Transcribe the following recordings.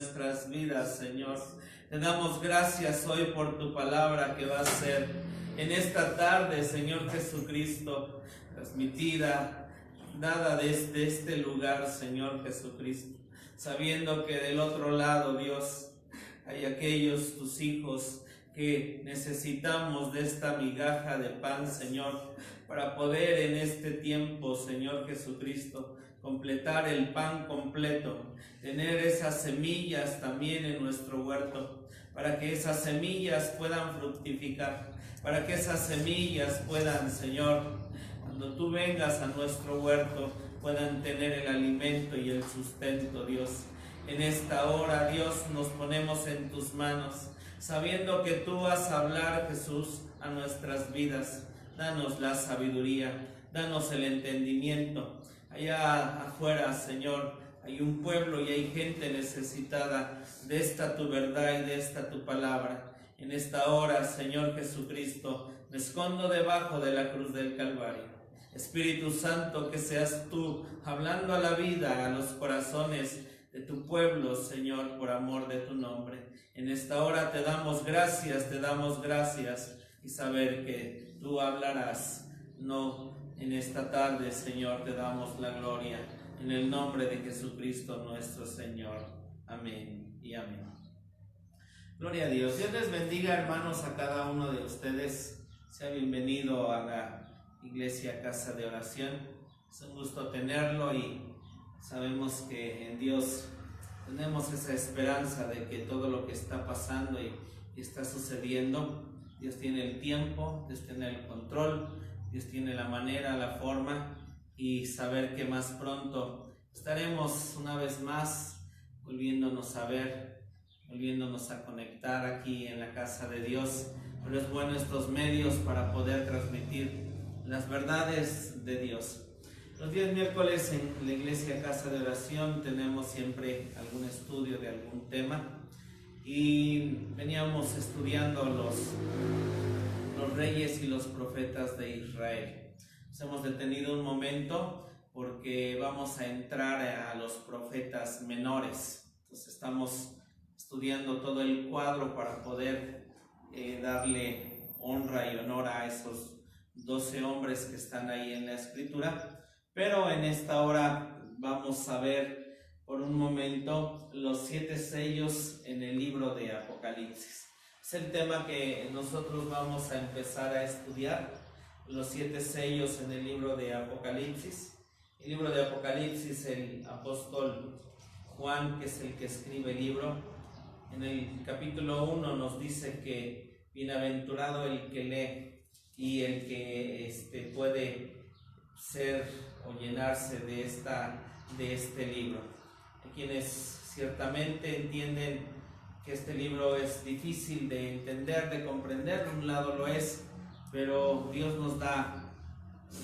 Nuestras vidas, Señor. Te damos gracias hoy por tu palabra que va a ser en esta tarde, Señor Jesucristo, transmitida, dada desde este lugar, Señor Jesucristo, sabiendo que del otro lado, Dios, hay aquellos tus hijos que necesitamos de esta migaja de pan, Señor, para poder en este tiempo, Señor Jesucristo, completar el pan completo, tener esas semillas también en nuestro huerto, para que esas semillas puedan fructificar, para que esas semillas puedan, Señor, cuando tú vengas a nuestro huerto, puedan tener el alimento y el sustento, Dios. En esta hora, Dios, nos ponemos en tus manos, sabiendo que tú vas a hablar, Jesús, a nuestras vidas. Danos la sabiduría, danos el entendimiento. Allá afuera, Señor, hay un pueblo y hay gente necesitada de esta tu verdad y de esta tu palabra. En esta hora, Señor Jesucristo, me escondo debajo de la cruz del Calvario. Espíritu Santo, que seas tú hablando a la vida, a los corazones de tu pueblo, Señor, por amor de tu nombre. En esta hora te damos gracias y saber que tú hablarás. No en esta tarde, Señor, te damos la gloria en el nombre de Jesucristo nuestro Señor. Amén y amén. Gloria a Dios. Dios les bendiga, hermanos, a cada uno de ustedes. Sea bienvenido a la Iglesia Casa de Oración. Es un gusto tenerlo y sabemos que en Dios tenemos esa esperanza de que todo lo que está pasando y está sucediendo, Dios tiene el tiempo, Dios tiene el control, Dios tiene la manera, la forma, y saber que más pronto estaremos una vez más volviéndonos a ver, volviéndonos a conectar aquí en la casa de Dios. Pero es bueno estos medios para poder transmitir las verdades de Dios. Los días miércoles en la Iglesia Casa de Oración tenemos siempre algún estudio de algún tema y veníamos estudiando los reyes y los profetas de Israel. Nos hemos detenido un momento porque vamos a entrar a los profetas menores. Entonces estamos estudiando todo el cuadro para poder darle honra y honor a esos 12 hombres que están ahí en la Escritura. Pero en esta hora vamos a ver por un momento los 7 sellos en el libro de Apocalipsis. Es el tema que nosotros vamos a empezar a estudiar, los 7 sellos en el libro de Apocalipsis. El libro de Apocalipsis, el apóstol Juan, que es el que escribe el libro, en el capítulo 1 nos dice que bienaventurado el que lee y el que puede ser o llenarse de este libro. Hay quienes ciertamente entienden que este libro es difícil de entender, de comprender. De un lado lo es, pero Dios nos da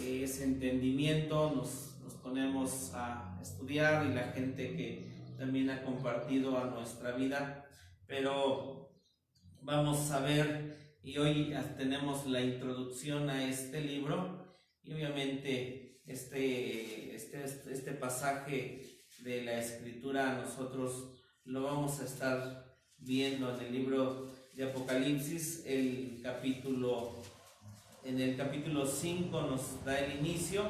ese entendimiento, nos ponemos a estudiar y la gente que también ha compartido a nuestra vida. Pero vamos a ver, y hoy tenemos la introducción a este libro. Y obviamente este pasaje de la Escritura nosotros lo vamos a estar viendo en el libro de Apocalipsis. En el capítulo 5 nos da el inicio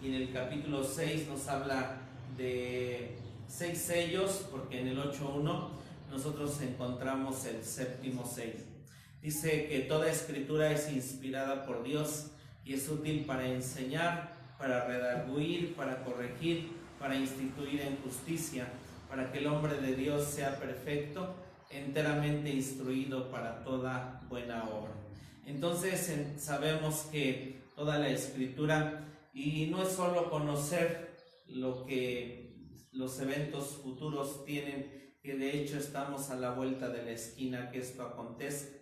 y en el capítulo 6 nos habla de 6 sellos, porque en el 8.1 nosotros encontramos el 7º sello. Dice que toda Escritura es inspirada por Dios y es útil para enseñar, para redarguir, para corregir, para instituir en justicia, para que el hombre de Dios sea perfecto, enteramente instruido para toda buena obra. Entonces sabemos que toda la Escritura, y no es solo conocer lo que los eventos futuros tienen, que de hecho estamos a la vuelta de la esquina que esto acontezca,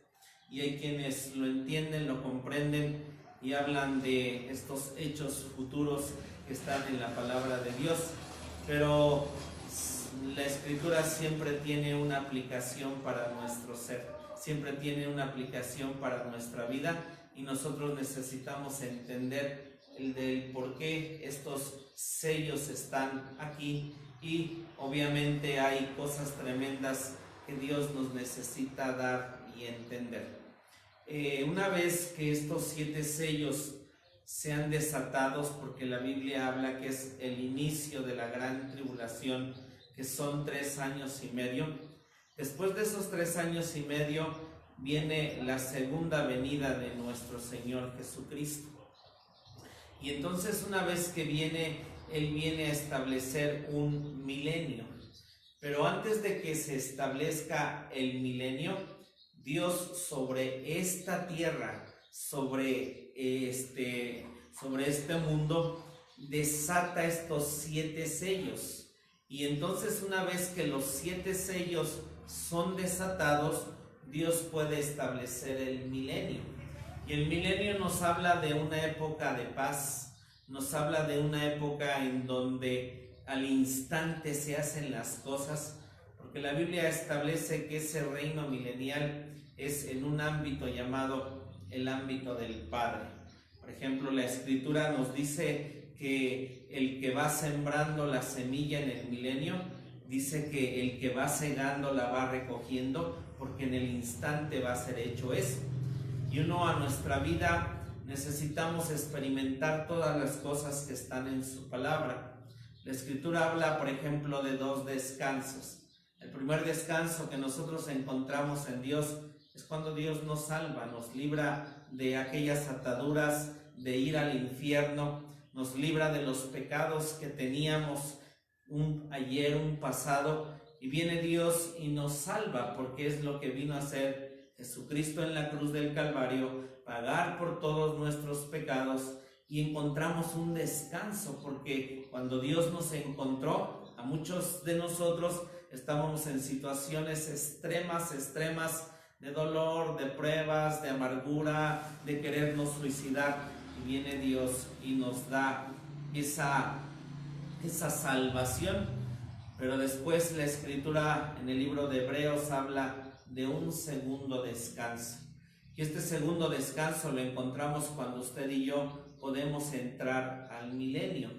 y hay quienes lo entienden, lo comprenden y hablan de estos hechos futuros que están en la palabra de Dios, pero la Escritura siempre tiene una aplicación para nuestro ser, siempre tiene una aplicación para nuestra vida, y nosotros necesitamos entender el del por qué estos sellos están aquí y obviamente hay cosas tremendas que Dios nos necesita dar y entender. Una vez que estos 7 sellos sean desatados, porque la Biblia habla que es el inicio de la gran tribulación, que son 3 años y medio, después de esos 3 años y medio viene la segunda venida de nuestro Señor Jesucristo. Y entonces una vez que viene, Él viene a establecer un milenio. Pero antes de que se establezca el milenio, Dios sobre esta tierra, sobre este mundo, desata estos 7 sellos. Y entonces una vez que los 7 sellos son desatados, Dios puede establecer el milenio. Y el milenio nos habla de una época de paz, nos habla de una época en donde al instante se hacen las cosas, porque la Biblia establece que ese reino milenial es en un ámbito llamado el ámbito del Padre. Por ejemplo, la Escritura nos dice que el que va sembrando la semilla en el milenio, dice que el que va segando la va recogiendo, porque en el instante va a ser hecho eso. Y uno a nuestra vida necesitamos experimentar todas las cosas que están en su palabra. La Escritura habla, por ejemplo, de 2 descansos. El primer descanso que nosotros encontramos en Dios es cuando Dios nos salva, nos libra de aquellas ataduras de ir al infierno, nos libra de los pecados que teníamos un pasado, y viene Dios y nos salva, porque es lo que vino a hacer Jesucristo en la cruz del Calvario, pagar por todos nuestros pecados, y encontramos un descanso, porque cuando Dios nos encontró, a muchos de nosotros estábamos en situaciones extremas de dolor, de pruebas, de amargura, de querernos suicidar, y viene Dios y nos da esa salvación. Pero después la Escritura en el libro de Hebreos habla de un segundo descanso, y este segundo descanso lo encontramos cuando usted y yo podemos entrar al milenio.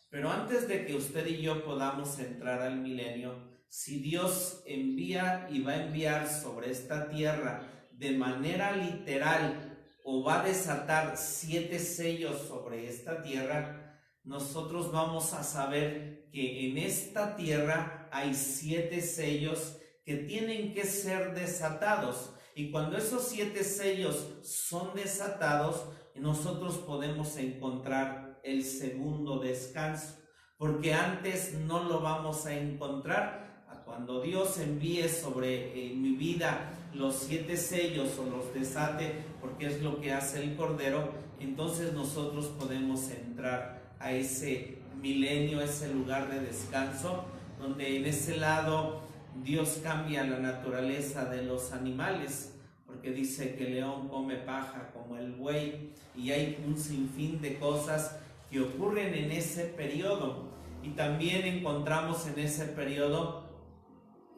Pero antes de que usted y yo podamos entrar al milenio, si Dios envía y va a enviar sobre esta tierra de manera literal, o va a desatar 7 sellos sobre esta tierra, nosotros vamos a saber que en esta tierra hay 7 sellos que tienen que ser desatados, y cuando esos 7 sellos son desatados, nosotros podemos encontrar el segundo descanso, porque antes no lo vamos a encontrar. Cuando Dios envíe sobre mi vida los 7 sellos o los desate, porque es lo que hace el Cordero, entonces nosotros podemos entrar a ese milenio, ese lugar de descanso, donde en ese lado Dios cambia la naturaleza de los animales, porque dice que el león come paja como el buey, y hay un sinfín de cosas que ocurren en ese periodo. Y también encontramos en ese periodo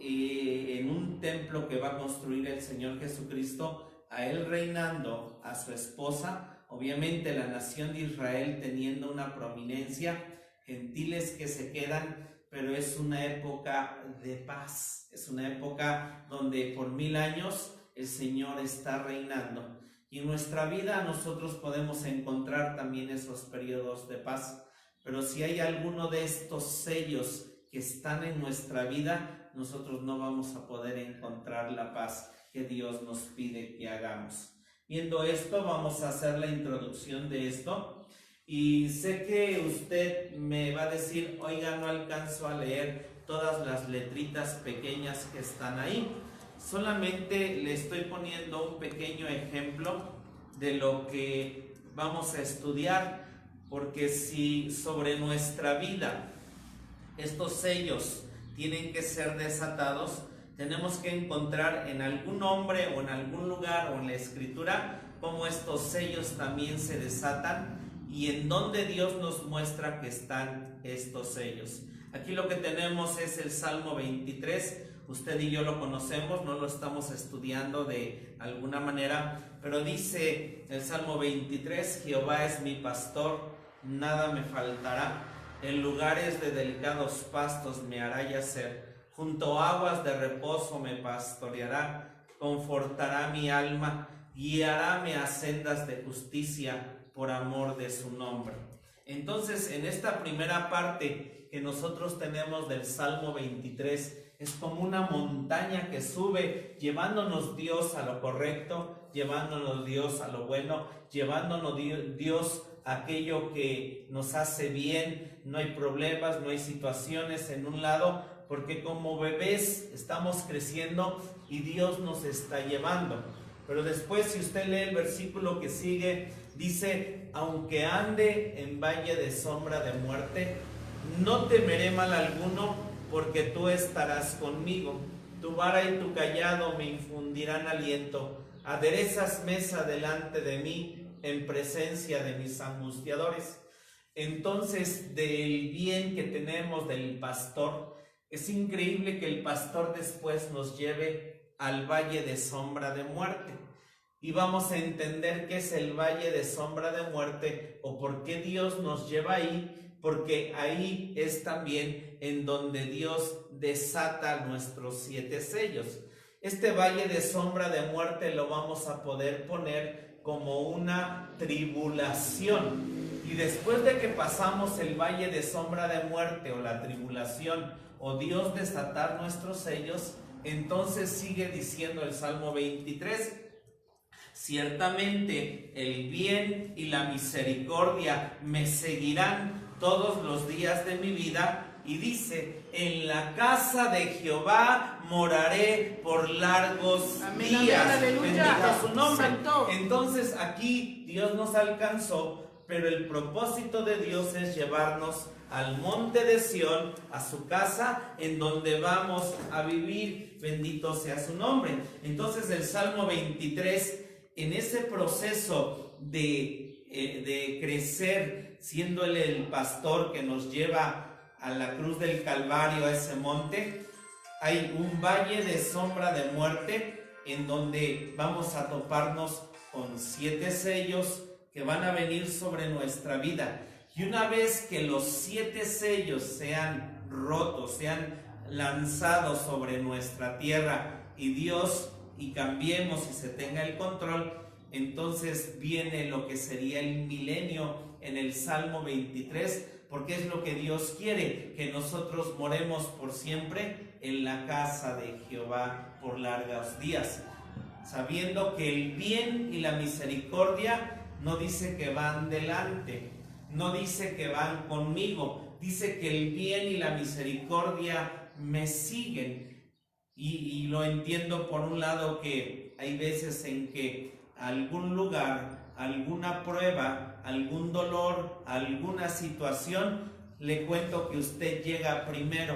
en un templo que va a construir el Señor Jesucristo, a Él reinando, a su esposa, obviamente la nación de Israel teniendo una prominencia, gentiles que se quedan, pero es una época de paz, es una época donde por 1000 años el Señor está reinando. Y en nuestra vida nosotros podemos encontrar también esos periodos de paz, pero si hay alguno de estos sellos que están en nuestra vida, nosotros no vamos a poder encontrar la paz que Dios nos pide que hagamos. Viendo esto, vamos a hacer la introducción de esto, y sé que usted me va a decir: oiga, no alcanzo a leer todas las letritas pequeñas que están ahí. Solamente le estoy poniendo un pequeño ejemplo de lo que vamos a estudiar, porque si sobre nuestra vida estos sellos tienen que ser desatados, tenemos que encontrar en algún nombre o en algún lugar o en la Escritura cómo estos sellos también se desatan y en dónde Dios nos muestra que están estos sellos. Aquí lo que tenemos es el Salmo 23. Usted y yo lo conocemos, no lo estamos estudiando de alguna manera, pero dice el Salmo 23: Jehová es mi pastor, nada me faltará. En lugares de delicados pastos me hará yacer, junto a aguas de reposo me pastoreará, confortará mi alma, guiaráme a sendas de justicia por amor de su nombre. Entonces, en esta primera parte que nosotros tenemos del Salmo 23, es como una montaña que sube, llevándonos Dios a lo correcto, llevándonos Dios a lo bueno, llevándonos Dios a aquello que nos hace bien. No hay problemas, no hay situaciones en un lado, porque como bebés estamos creciendo y Dios nos está llevando. Pero después, si usted lee el versículo que sigue, dice: aunque ande en valle de sombra de muerte, no temeré mal alguno, porque tú estarás conmigo. Tu vara y tu cayado me infundirán aliento. Aderezas mesa delante de mí en presencia de mis angustiadores. Entonces, del bien que tenemos del pastor, es increíble que el pastor después nos lleve al valle de sombra de muerte. Y vamos a entender qué es el valle de sombra de muerte o por qué Dios nos lleva ahí, porque ahí es también en donde Dios desata nuestros 7 sellos. Este valle de sombra de muerte lo vamos a poder poner como una tribulación. Y después de que pasamos el valle de sombra de muerte o la tribulación o Dios desatar nuestros sellos, entonces sigue diciendo el Salmo 23: ciertamente el bien y la misericordia me seguirán todos los días de mi vida. Y dice: en la casa de Jehová moraré por largos días. Bendito su nombre. Santo. Entonces aquí Dios nos alcanzó, pero el propósito de Dios es llevarnos al monte de Sión, a su casa, en donde vamos a vivir. Bendito sea su nombre. Entonces el Salmo 23, en ese proceso de crecer, siendo Él el pastor que nos lleva a la cruz del Calvario, a ese monte, hay un valle de sombra de muerte en donde vamos a toparnos con 7 sellos que van a venir sobre nuestra vida. Y una vez que los 7 sellos sean rotos, sean lanzados sobre nuestra tierra y cambiemos y se tenga el control, entonces viene lo que sería el milenio en el Salmo 23, porque es lo que Dios quiere, que nosotros moremos por siempre en la casa de Jehová por largos días, sabiendo que el bien y la misericordia no dice que van delante, no dice que van conmigo, dice que el bien y la misericordia me siguen. Y lo entiendo por un lado, que hay veces en que algún lugar, alguna prueba, algún dolor, alguna situación, le cuento que usted llega primero.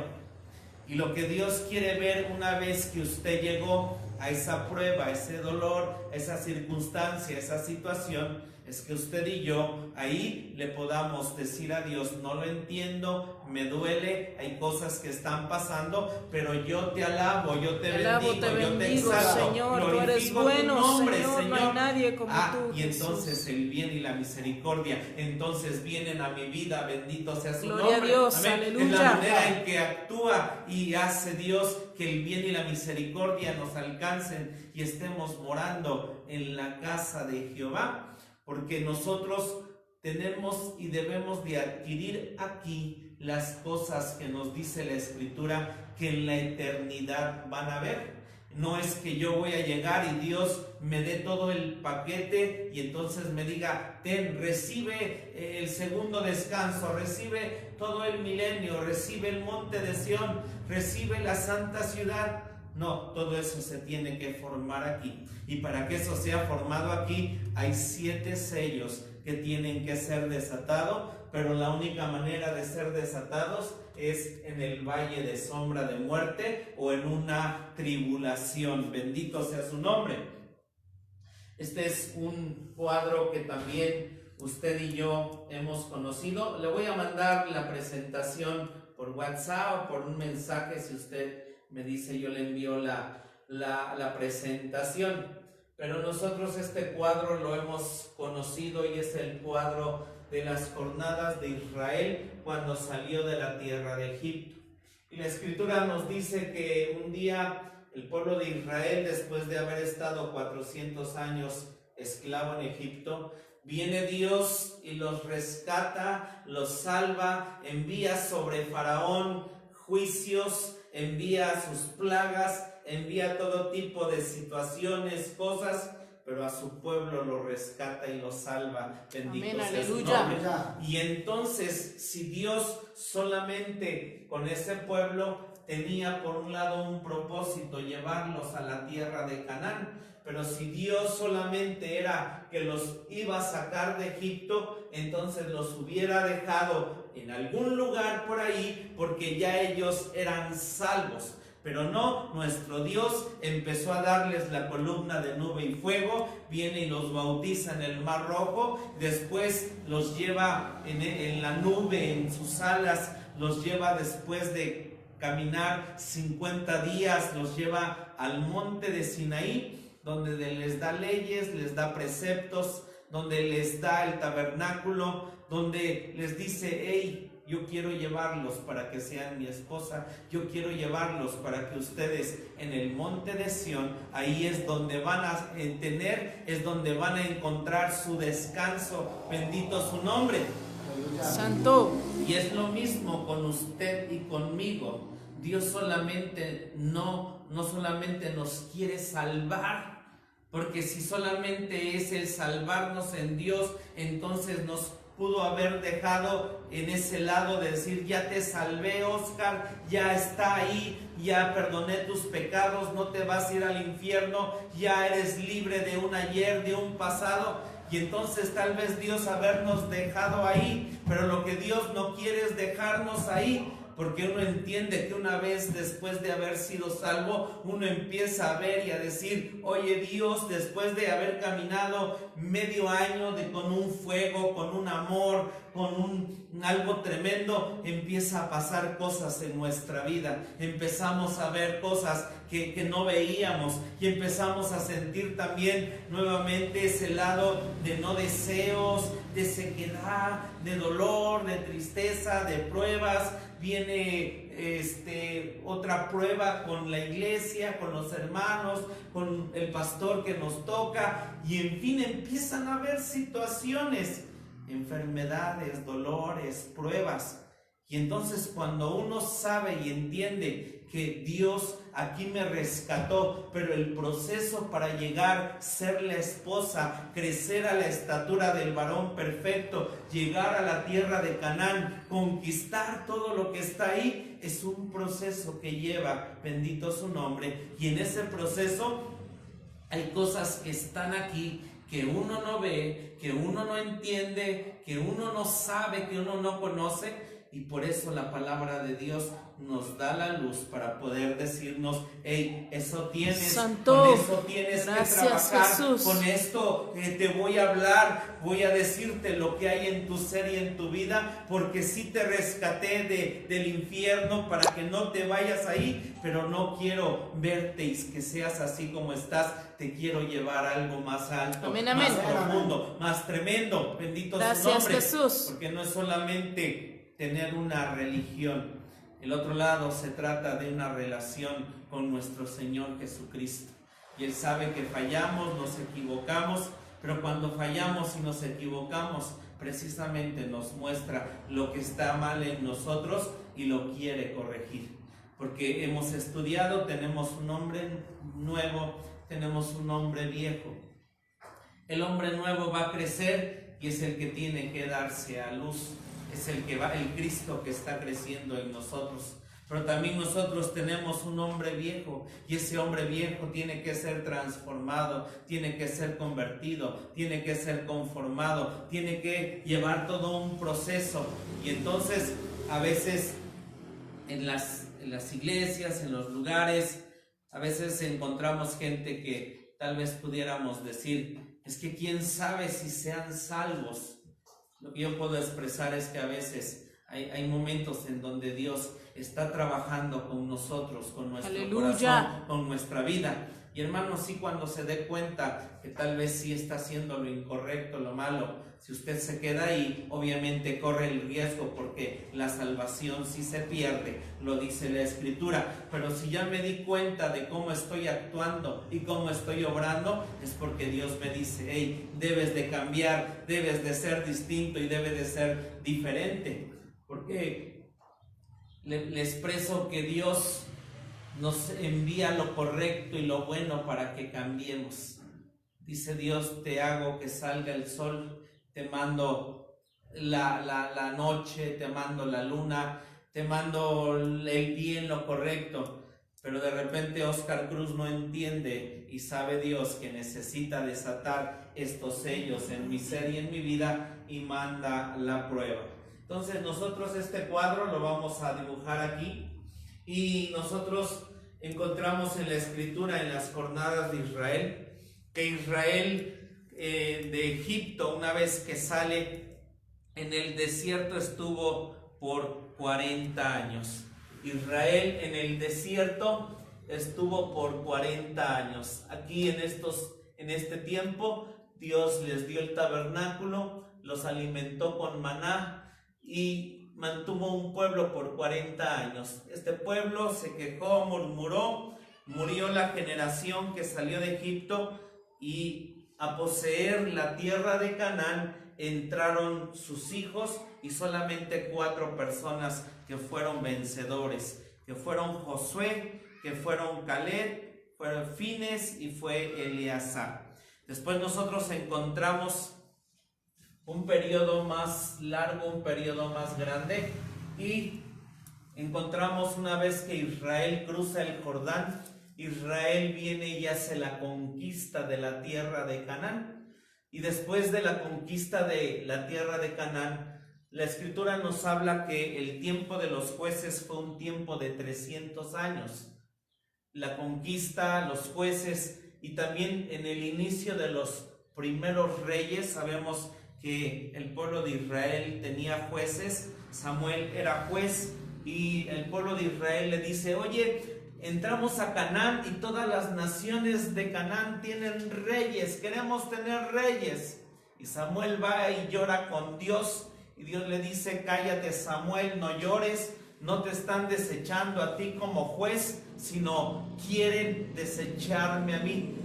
Y lo que Dios quiere ver una vez que usted llegó a esa prueba, a ese dolor, a esa circunstancia, a esa situación, es que usted y yo ahí le podamos decir a Dios: no lo entiendo, me duele, hay cosas que están pasando, pero yo te alabo, yo te bendigo, yo te exalto, Señor, tú eres bueno, tu nombre, Señor, no hay nadie como tú. Y entonces el bien y la misericordia, entonces vienen a mi vida, bendito sea su nombre. Gloria a Dios, amén. aleluya. Es la manera en que actúa y hace Dios que el bien y la misericordia nos alcancen y estemos morando en la casa de Jehová. Porque nosotros tenemos y debemos de adquirir aquí las cosas que nos dice la Escritura que en la eternidad van a ver. No es que yo voy a llegar y Dios me dé todo el paquete y entonces me diga: ten, recibe el segundo descanso, recibe todo el milenio, recibe el monte de Sión, recibe la santa ciudad. No, todo eso se tiene que formar aquí. Y para que eso sea formado aquí, hay 7 sellos que tienen que ser desatados, pero la única manera de ser desatados es en el valle de sombra de muerte o en una tribulación. Bendito sea su nombre. Este es un cuadro que también usted y yo hemos conocido. Le voy a mandar la presentación por WhatsApp o por un mensaje. Si usted me dice, yo le envío la presentación. Pero nosotros este cuadro lo hemos conocido y es el cuadro de las jornadas de Israel cuando salió de la tierra de Egipto. Y la Escritura nos dice que un día el pueblo de Israel, después de haber estado 400 años esclavo en Egipto, viene Dios y los rescata, los salva, envía sobre Faraón juicios, envía sus plagas, envía todo tipo de situaciones, cosas, pero a su pueblo lo rescata y lo salva. Bendito sea su nombre. Y entonces, si Dios solamente con ese pueblo tenía por un lado un propósito, llevarlos a la tierra de Canaán, pero si Dios solamente era que los iba a sacar de Egipto, entonces los hubiera dejado en algún lugar por ahí, porque ya ellos eran salvos. Pero no, nuestro Dios empezó a darles la columna de nube y fuego, viene y los bautiza en el Mar Rojo, después los lleva en la nube, en sus alas, los lleva después de caminar 50 días, los lleva al monte de Sinaí, donde les da leyes, les da preceptos, donde les da el tabernáculo, donde les dice: hey, yo quiero llevarlos para que sean mi esposa, yo quiero llevarlos para que ustedes en el monte de Sión, ahí es donde van a es donde van a encontrar su descanso. Bendito su nombre. Santo. Y es lo mismo con usted y conmigo. Dios solamente no solamente nos quiere salvar, porque si solamente es el salvarnos en Dios, entonces nos pudo haber dejado en ese lado de decir: ya te salvé, Oscar, ya está ahí, ya perdoné tus pecados, no te vas a ir al infierno, ya eres libre de un ayer, de un pasado. Y entonces tal vez Dios habernos dejado ahí, pero lo que Dios no quiere es dejarnos ahí, porque uno entiende que una vez después de haber sido salvo, uno empieza a ver y a decir: oye, Dios, después de haber caminado medio año con un fuego, con un amor, con algo tremendo, empieza a pasar cosas en nuestra vida. Empezamos a ver cosas que no veíamos, y empezamos a sentir también nuevamente ese lado de no deseos, de sequedad, de dolor, de tristeza, de pruebas. Viene otra prueba con la iglesia, con los hermanos, con el pastor que nos toca, y en fin empiezan a haber situaciones, enfermedades, dolores, pruebas. Y entonces cuando uno sabe y entiende que Dios aquí me rescató, pero el proceso para llegar, ser la esposa, crecer a la estatura del varón perfecto, llegar a la tierra de Canaán, conquistar todo lo que está ahí, es un proceso que lleva, bendito su nombre, y en ese proceso hay cosas que están aquí que uno no ve, que uno no entiende, que uno no sabe, que uno no conoce. Y por eso la palabra de Dios nos da la luz para poder decirnos: hey, eso tienes, Santo, con eso tienes que trabajar, Jesús. con esto te voy a hablar, voy a decirte lo que hay en tu ser y en tu vida, porque sí te rescaté del infierno para que no te vayas ahí, pero no quiero verte y que seas así como estás. Te quiero llevar a algo más alto, amén, más amén, profundo, más tremendo. Bendito su nombre. Jesús. Porque no es solamente tener una religión. El otro lado se trata de una relación con nuestro Señor Jesucristo. Y Él sabe que fallamos, nos equivocamos, pero cuando fallamos y nos equivocamos, precisamente nos muestra lo que está mal en nosotros y lo quiere corregir. Porque hemos estudiado, tenemos un hombre nuevo, tenemos un hombre viejo. El hombre nuevo va a crecer y es el que tiene que darse a luz. Es el Cristo que está creciendo en nosotros. Pero también nosotros tenemos un hombre viejo, y ese hombre viejo tiene que ser transformado, tiene que ser convertido, tiene que ser conformado, tiene que llevar todo un proceso. Y entonces a veces en las iglesias, en los lugares, a veces encontramos gente que tal vez pudiéramos decir: es que quién sabe si sean salvos. Lo que yo puedo expresar es que a veces hay momentos en donde Dios está trabajando con nosotros, con nuestro corazón, con nuestra vida. Y hermano, sí, cuando se dé cuenta que tal vez sí está haciendo lo incorrecto, lo malo, si usted se queda ahí, obviamente corre el riesgo porque la salvación sí se pierde, lo dice la Escritura. Pero si ya me di cuenta de cómo estoy actuando y cómo estoy obrando, es porque Dios me dice, hey, debes de cambiar, debes de ser distinto y debes de ser diferente. Porque le expreso que Dios nos envía lo correcto y lo bueno para que cambiemos. Dice Dios, te hago que salga el sol, te mando la noche, te mando la luna, te mando el bien, lo correcto. Pero de repente Oscar Cruz no entiende y sabe Dios que necesita desatar estos sellos en mi ser y en mi vida y manda la prueba. Entonces nosotros este cuadro lo vamos a dibujar aquí y nosotros encontramos en la Escritura, en las jornadas de Israel, que Israel de Egipto, una vez que sale en el desierto, estuvo por 40 años. Israel en el desierto estuvo por 40 años. Aquí en este tiempo Dios les dio el tabernáculo, los alimentó con maná y mantuvo un pueblo por 40 años. Este pueblo se quejó, murmuró, murió la generación que salió de Egipto y a poseer la tierra de Canaán entraron sus hijos y solamente 4 personas que fueron vencedores, que fueron Josué, que fueron Caleb, fueron Fines y fue Eleazar. Después nosotros encontramos un periodo más largo, un periodo más grande, y encontramos una vez que Israel cruza el Jordán, Israel viene y hace la conquista de la tierra de Canaán, y después de la conquista de la tierra de Canaán, la Escritura nos habla que el tiempo de los jueces fue un tiempo de 300 años. La conquista, los jueces y también en el inicio de los primeros reyes, sabemos que el pueblo de Israel tenía jueces, Samuel era juez y el pueblo de Israel le dice, oye, entramos a Canaán y todas las naciones de Canaán tienen reyes, queremos tener reyes. Y Samuel va y llora con Dios y Dios le dice, cállate Samuel, no llores, no te están desechando a ti como juez, sino quieren desecharme a mí.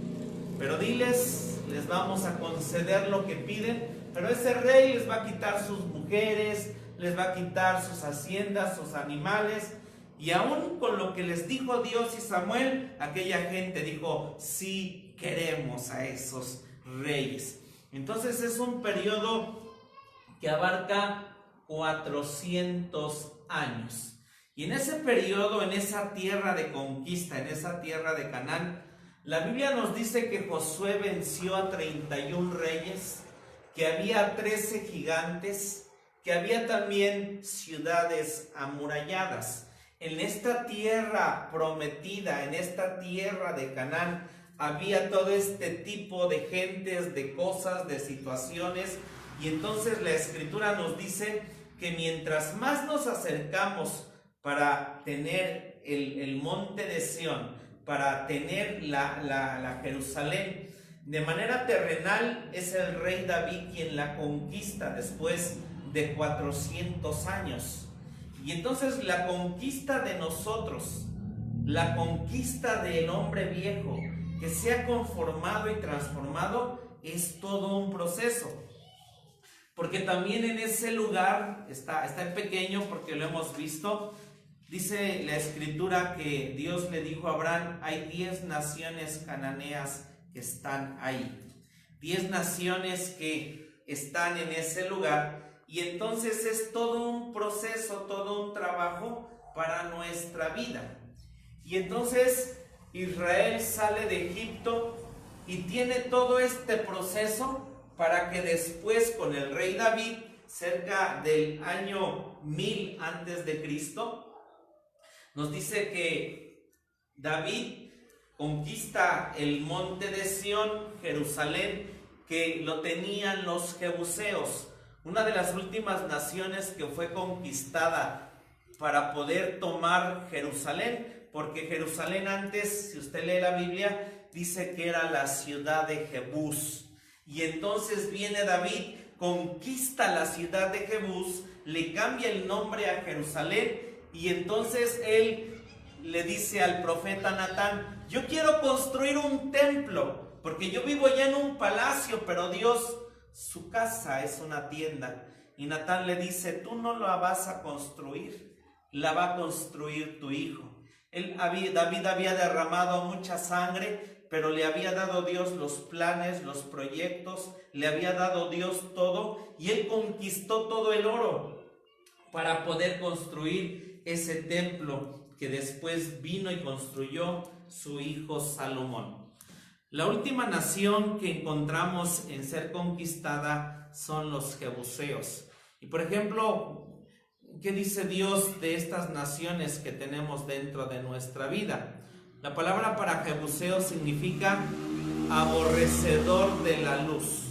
Pero diles, les vamos a conceder lo que piden, pero ese rey les va a quitar sus mujeres, les va a quitar sus haciendas, sus animales. Y aún con lo que les dijo Dios y Samuel, aquella gente dijo, sí queremos a esos reyes. Entonces es un periodo que abarca 400 años. Y en ese periodo, en esa tierra de conquista, en esa tierra de Canaán, la Biblia nos dice que Josué venció a 31 reyes, que había 13 gigantes, que había también ciudades amuralladas. En esta tierra prometida, en esta tierra de Canaán, había todo este tipo de gentes, de cosas, de situaciones. Y entonces la Escritura nos dice que mientras más nos acercamos para tener el monte de Sión, para tener la Jerusalén, de manera terrenal es el rey David quien la conquista después de 400 años. Y entonces la conquista de nosotros, la conquista del hombre viejo que se ha conformado y transformado, es todo un proceso. Porque también en ese lugar, está en pequeño porque lo hemos visto, dice la Escritura que Dios le dijo a Abraham, hay 10 naciones cananeas que están ahí. 10 naciones que están en ese lugar. Y entonces es todo un proceso, todo un trabajo para nuestra vida. Y entonces Israel sale de Egipto y tiene todo este proceso para que después con el rey David, cerca del año 1000 antes de Cristo, nos dice que David conquista el monte de Sión, Jerusalén, que lo tenían los jebuseos, una de las últimas naciones que fue conquistada para poder tomar Jerusalén, porque Jerusalén antes, si usted lee la Biblia, dice que era la ciudad de Jebús. Y entonces viene David, conquista la ciudad de Jebús, le cambia el nombre a Jerusalén, y entonces él le dice al profeta Natán: yo quiero construir un templo, porque yo vivo ya en un palacio, pero Dios, su casa es una tienda. Y Natán le dice: tú no la vas a construir, la va a construir tu hijo. David había derramado mucha sangre, pero le había dado Dios los planes, los proyectos, le había dado Dios todo, y él conquistó todo el oro para poder construir ese templo que después vino y construyó su hijo Salomón. La última nación que encontramos en ser conquistada son los jebuseos. Y por ejemplo, ¿qué dice Dios de estas naciones que tenemos dentro de nuestra vida? La palabra para jebuseo significa aborrecedor de la luz.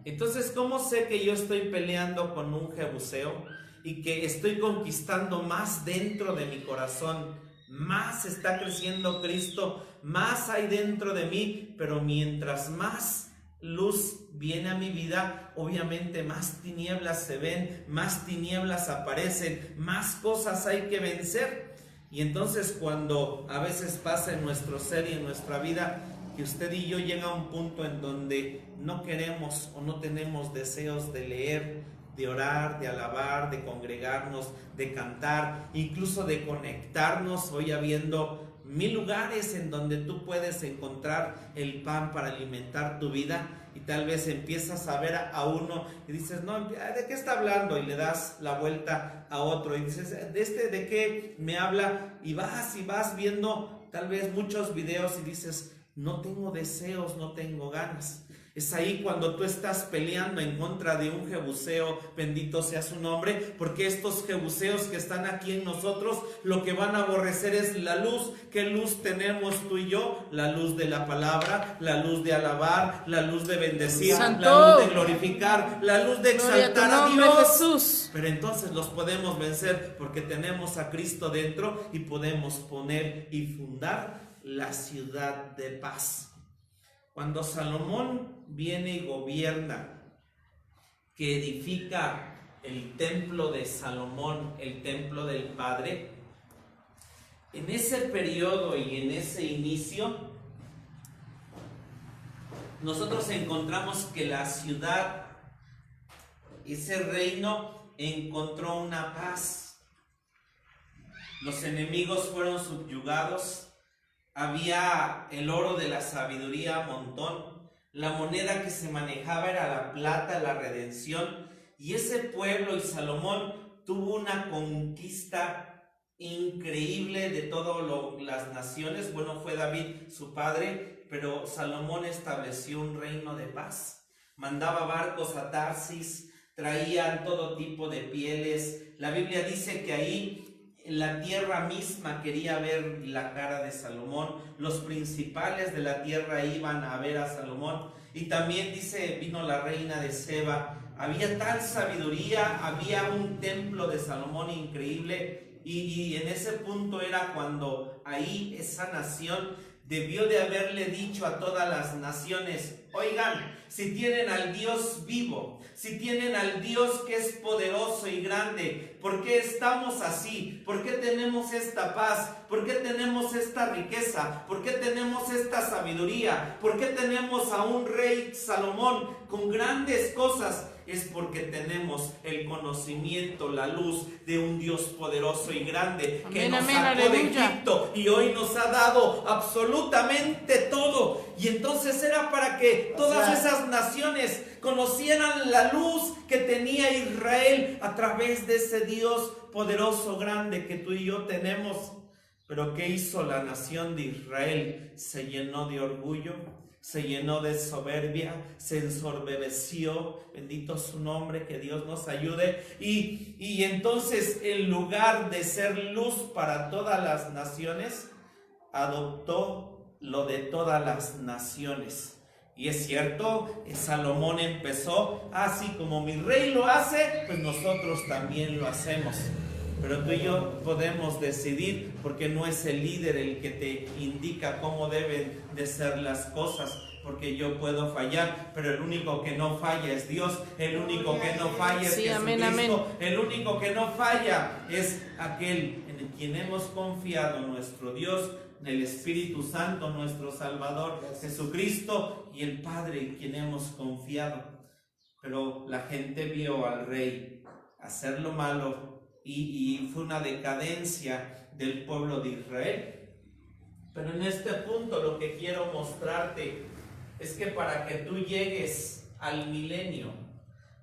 Entonces, ¿cómo sé que yo estoy peleando con un jebuseo y que estoy conquistando más dentro de mi corazón? Más está creciendo Cristo, más hay dentro de mí, pero mientras más luz viene a mi vida, obviamente más tinieblas se ven, más tinieblas aparecen, más cosas hay que vencer. Y entonces cuando a veces pasa en nuestro ser y en nuestra vida, que usted y yo llega a un punto en donde no queremos o no tenemos deseos de leer, de orar, de alabar, de congregarnos, de cantar, incluso de conectarnos, hoy habiendo 1000 lugares en donde tú puedes encontrar el pan para alimentar tu vida, y tal vez empiezas a ver a uno y dices: no, ¿de qué está hablando? Y le das la vuelta a otro y dices: ¿de qué me habla? Y vas viendo tal vez muchos videos y dices: no tengo deseos, no tengo ganas. Es ahí cuando tú estás peleando en contra de un jebuseo, bendito sea su nombre, porque estos jebuseos que están aquí en nosotros, lo que van a aborrecer es la luz. ¿Qué luz tenemos tú y yo? La luz de la palabra, la luz de alabar, la luz de bendecir, Santo, la luz de glorificar, la luz de exaltar a Dios. Jesús. Pero entonces los podemos vencer porque tenemos a Cristo dentro y podemos poner y fundar la ciudad de paz. Cuando Salomón viene y gobierna, que edifica el templo de Salomón, el templo del Padre, en ese periodo y en ese inicio, nosotros encontramos que la ciudad, ese reino, encontró una paz. Los enemigos fueron subyugados. Había el oro de la sabiduría a montón. La moneda que se manejaba era la plata, la redención. Y ese pueblo y Salomón tuvo una conquista increíble de todas las naciones. Bueno, fue David su padre, pero Salomón estableció un reino de paz. Mandaba barcos a Tarsis, traían todo tipo de pieles. La Biblia dice que ahí la tierra misma quería ver la cara de Salomón. Los principales de la tierra iban a ver a Salomón. Y también dice, vino la reina de Seba. Había tal sabiduría, había un templo de Salomón increíble. Y en ese punto era cuando ahí esa nación debió de haberle dicho a todas las naciones: oigan, si tienen al Dios vivo, si tienen al Dios que es poderoso y grande, ¿por qué estamos así? ¿Por qué tenemos esta paz? ¿Por qué tenemos esta riqueza? ¿Por qué tenemos esta sabiduría? ¿Por qué tenemos a un rey Salomón con grandes cosas? Es porque tenemos el conocimiento, la luz de un Dios poderoso y grande, que nos sacó de Egipto y hoy nos ha dado absolutamente todo. Y entonces era para que todas esas naciones conocieran la luz que tenía Israel a través de ese Dios poderoso, grande que tú y yo tenemos. Pero ¿qué hizo la nación de Israel? Se llenó de orgullo, se llenó de soberbia, se ensorbebeció. Bendito su nombre, que Dios nos ayude. Y entonces, en lugar de ser luz para todas las naciones, adoptó lo de todas las naciones. Y es cierto, Salomón empezó: así como mi rey lo hace, pues nosotros también lo hacemos. pero tú y yo podemos decidir, porque no es el líder el que te indica cómo deben de ser las cosas, porque yo puedo fallar, pero el único que no falla es Dios, el único que no falla es Jesucristo, amén. el único que no falla es aquel en quien hemos confiado, nuestro Dios, el Espíritu Santo, nuestro Salvador, Jesucristo, y el Padre en quien hemos confiado. Pero la gente vio al rey hacer lo malo y fue una decadencia del pueblo de Israel. Pero en este punto lo que quiero mostrarte es que para que tú llegues al milenio,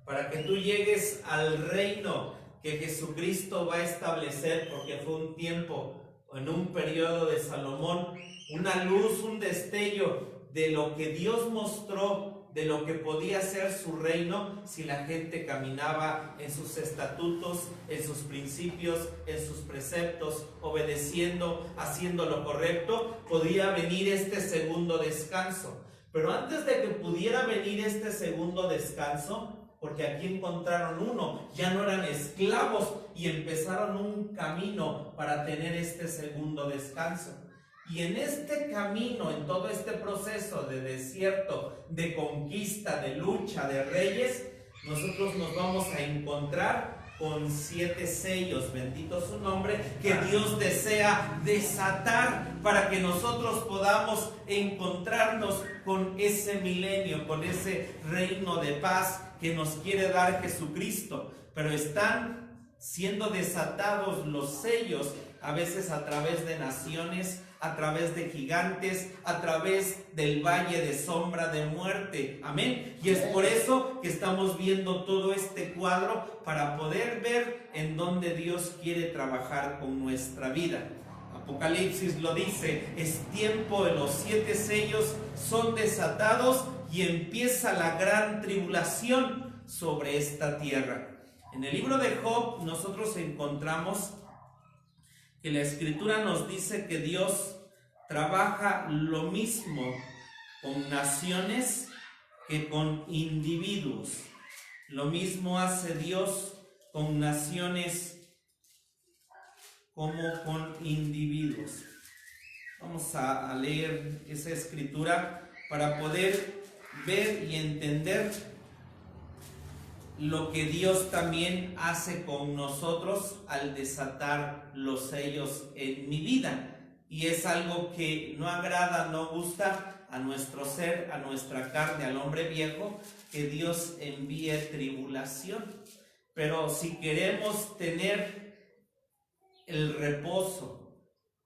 para que tú llegues al reino que Jesucristo va a establecer, porque fue un tiempo, en un periodo de Salomón, una luz, un destello de lo que Dios mostró, de lo que podía ser su reino si la gente caminaba en sus estatutos, en sus principios, en sus preceptos, obedeciendo, haciendo lo correcto. Podía venir este segundo descanso. Pero antes de que pudiera venir este segundo descanso, porque aquí encontraron uno, ya no eran esclavos y empezaron un camino para tener este segundo descanso. Y en este camino, en todo este proceso de desierto, de conquista, de lucha, de reyes, nosotros nos vamos a encontrar con 7 sellos, bendito su nombre, que Dios desea desatar para que nosotros podamos encontrarnos con ese milenio, con ese reino de paz que nos quiere dar Jesucristo. Pero están siendo desatados los sellos, a veces a través de naciones, a través de gigantes, a través del valle de sombra de muerte. Amén. Y es por eso que estamos viendo todo este cuadro, para poder ver en dónde Dios quiere trabajar con nuestra vida. Apocalipsis lo dice, es tiempo de los 7 sellos son desatados y empieza la gran tribulación sobre esta tierra. En el libro de Job nosotros encontramos que la Escritura nos dice que Dios trabaja lo mismo con naciones que con individuos. Lo mismo hace Dios con naciones como con individuos. Vamos a leer esa Escritura para poder ver y entender lo que Dios también hace con nosotros al desatar los sellos en mi vida. Y es algo que no agrada, no gusta a nuestro ser, a nuestra carne, al hombre viejo, que Dios envíe tribulación. Pero si queremos tener el reposo,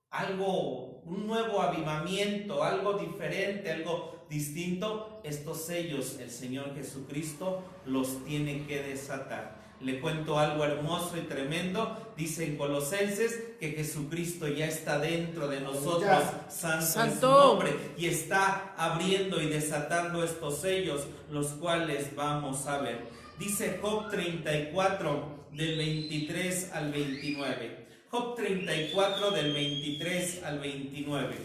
algo, un nuevo avivamiento, algo diferente, algo distinto, estos sellos el Señor Jesucristo los tiene que desatar. Le cuento algo hermoso y tremendo. Dice en Colosenses que Jesucristo ya está dentro de nosotros, santo es su nombre, y está abriendo y desatando estos sellos, los cuales vamos a ver. Dice Job 34 del 23 al 29. Job 34 del 23 al 29.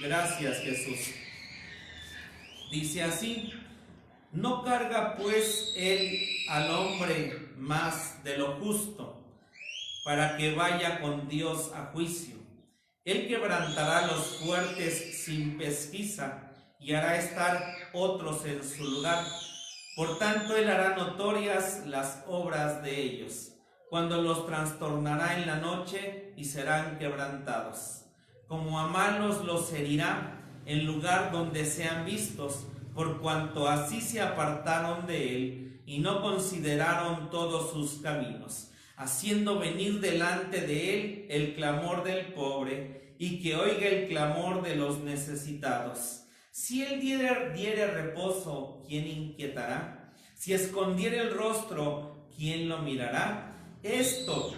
Gracias, Jesús. Dice así: no carga pues él al hombre más de lo justo, para que vaya con Dios a juicio. Él quebrantará los fuertes sin pesquisa, y hará estar otros en su lugar. Por tanto, él hará notorias las obras de ellos, cuando los trastornará en la noche y serán quebrantados. Como a malos los herirá en lugar donde sean vistos, por cuanto así se apartaron de él y no consideraron todos sus caminos, haciendo venir delante de él el clamor del pobre, y que oiga el clamor de los necesitados. Si él diere reposo, ¿quién inquietará? Si escondiere el rostro, ¿quién lo mirará? Esto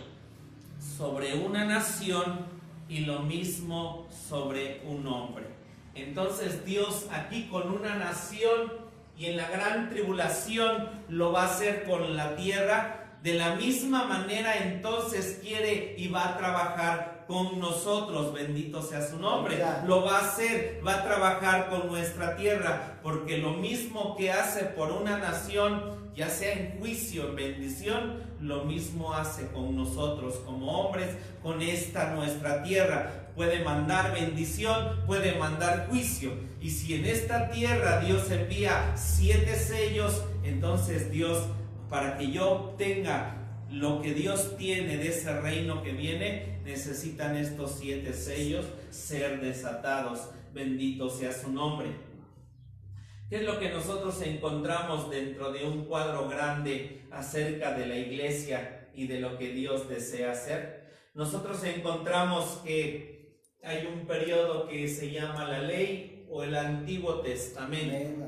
sobre una nación y lo mismo sobre un hombre. Entonces Dios aquí con una nación, y en la gran tribulación lo va a hacer con la tierra. De la misma manera entonces quiere y va a trabajar con nosotros, bendito sea su nombre. Lo va a hacer, va a trabajar con nuestra tierra, porque lo mismo que hace por una nación, ya sea en juicio, en bendición, lo mismo hace con nosotros como hombres, con esta nuestra tierra. Puede mandar bendición, puede mandar juicio. Y si en esta tierra Dios envía 7 sellos, entonces Dios, para que yo obtenga lo que Dios tiene de ese reino que viene, necesitan estos 7 sellos ser desatados. Bendito sea su nombre. ¿Qué es lo que nosotros encontramos dentro de un cuadro grande acerca de la iglesia y de lo que Dios desea hacer? Nosotros encontramos que hay un periodo que se llama la ley o el Antiguo Testamento.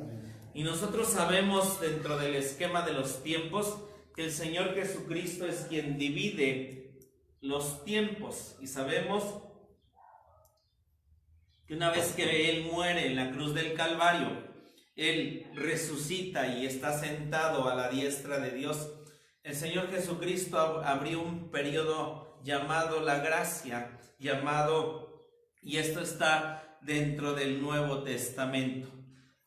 Y nosotros sabemos dentro del esquema de los tiempos que el Señor Jesucristo es quien divide los tiempos. Y sabemos que una vez que Él muere en la cruz del Calvario, Él resucita y está sentado a la diestra de Dios. El Señor Jesucristo abrió un periodo llamado la gracia, y esto está dentro del Nuevo Testamento.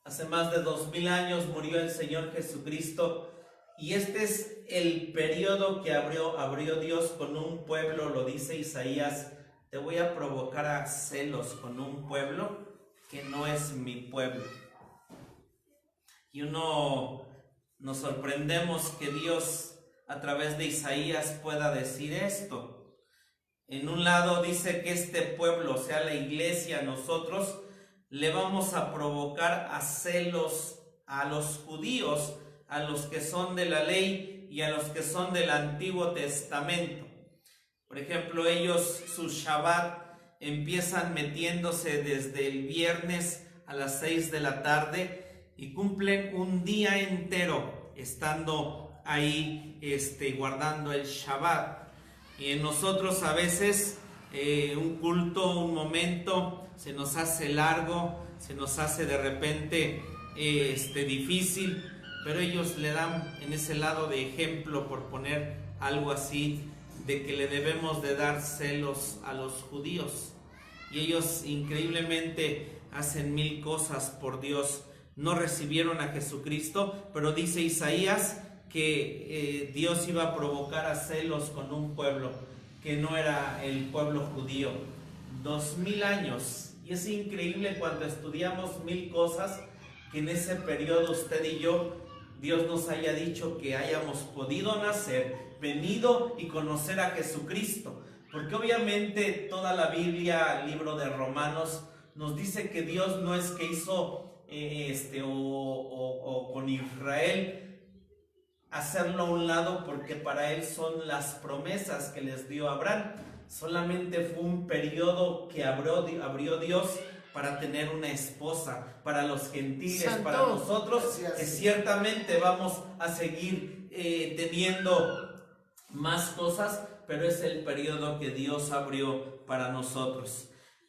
Hace más de 2000 años murió el Señor Jesucristo, y este es el periodo que abrió Dios con un pueblo. Lo dice Isaías: te voy a provocar a celos con un pueblo que no es mi pueblo. Y nos sorprendemos que Dios a través de Isaías pueda decir esto. En un lado dice que este pueblo, o sea la iglesia, nosotros le vamos a provocar a celos a los judíos, a los que son de la ley y a los que son del Antiguo Testamento. Por ejemplo, ellos su Shabbat empiezan metiéndose desde el viernes a las 6 de la tarde y cumplen un día entero estando ahí guardando el Shabbat. Y en nosotros a veces un culto, un momento se nos hace largo, se nos hace de repente difícil, pero ellos le dan en ese lado de ejemplo, por poner algo así, de que le debemos de dar celos a los judíos. Y ellos increíblemente hacen 1000 cosas por Dios. No recibieron a Jesucristo, pero dice Isaías que Dios iba a provocar a celos con un pueblo que no era el pueblo judío. 2000 años. Y es increíble cuando estudiamos 1000 cosas, que en ese periodo usted y yo, Dios nos haya dicho que hayamos podido nacer, venido y conocer a Jesucristo. Porque obviamente toda la Biblia, el libro de Romanos, nos dice que Dios no es que hizo con Israel hacerlo a un lado, porque para él son las promesas que les dio a Abraham. Solamente fue un periodo que abrió Dios para tener una esposa para los gentiles, Santo. Para nosotros, que ciertamente vamos a seguir teniendo más cosas, pero es el periodo que Dios abrió para nosotros.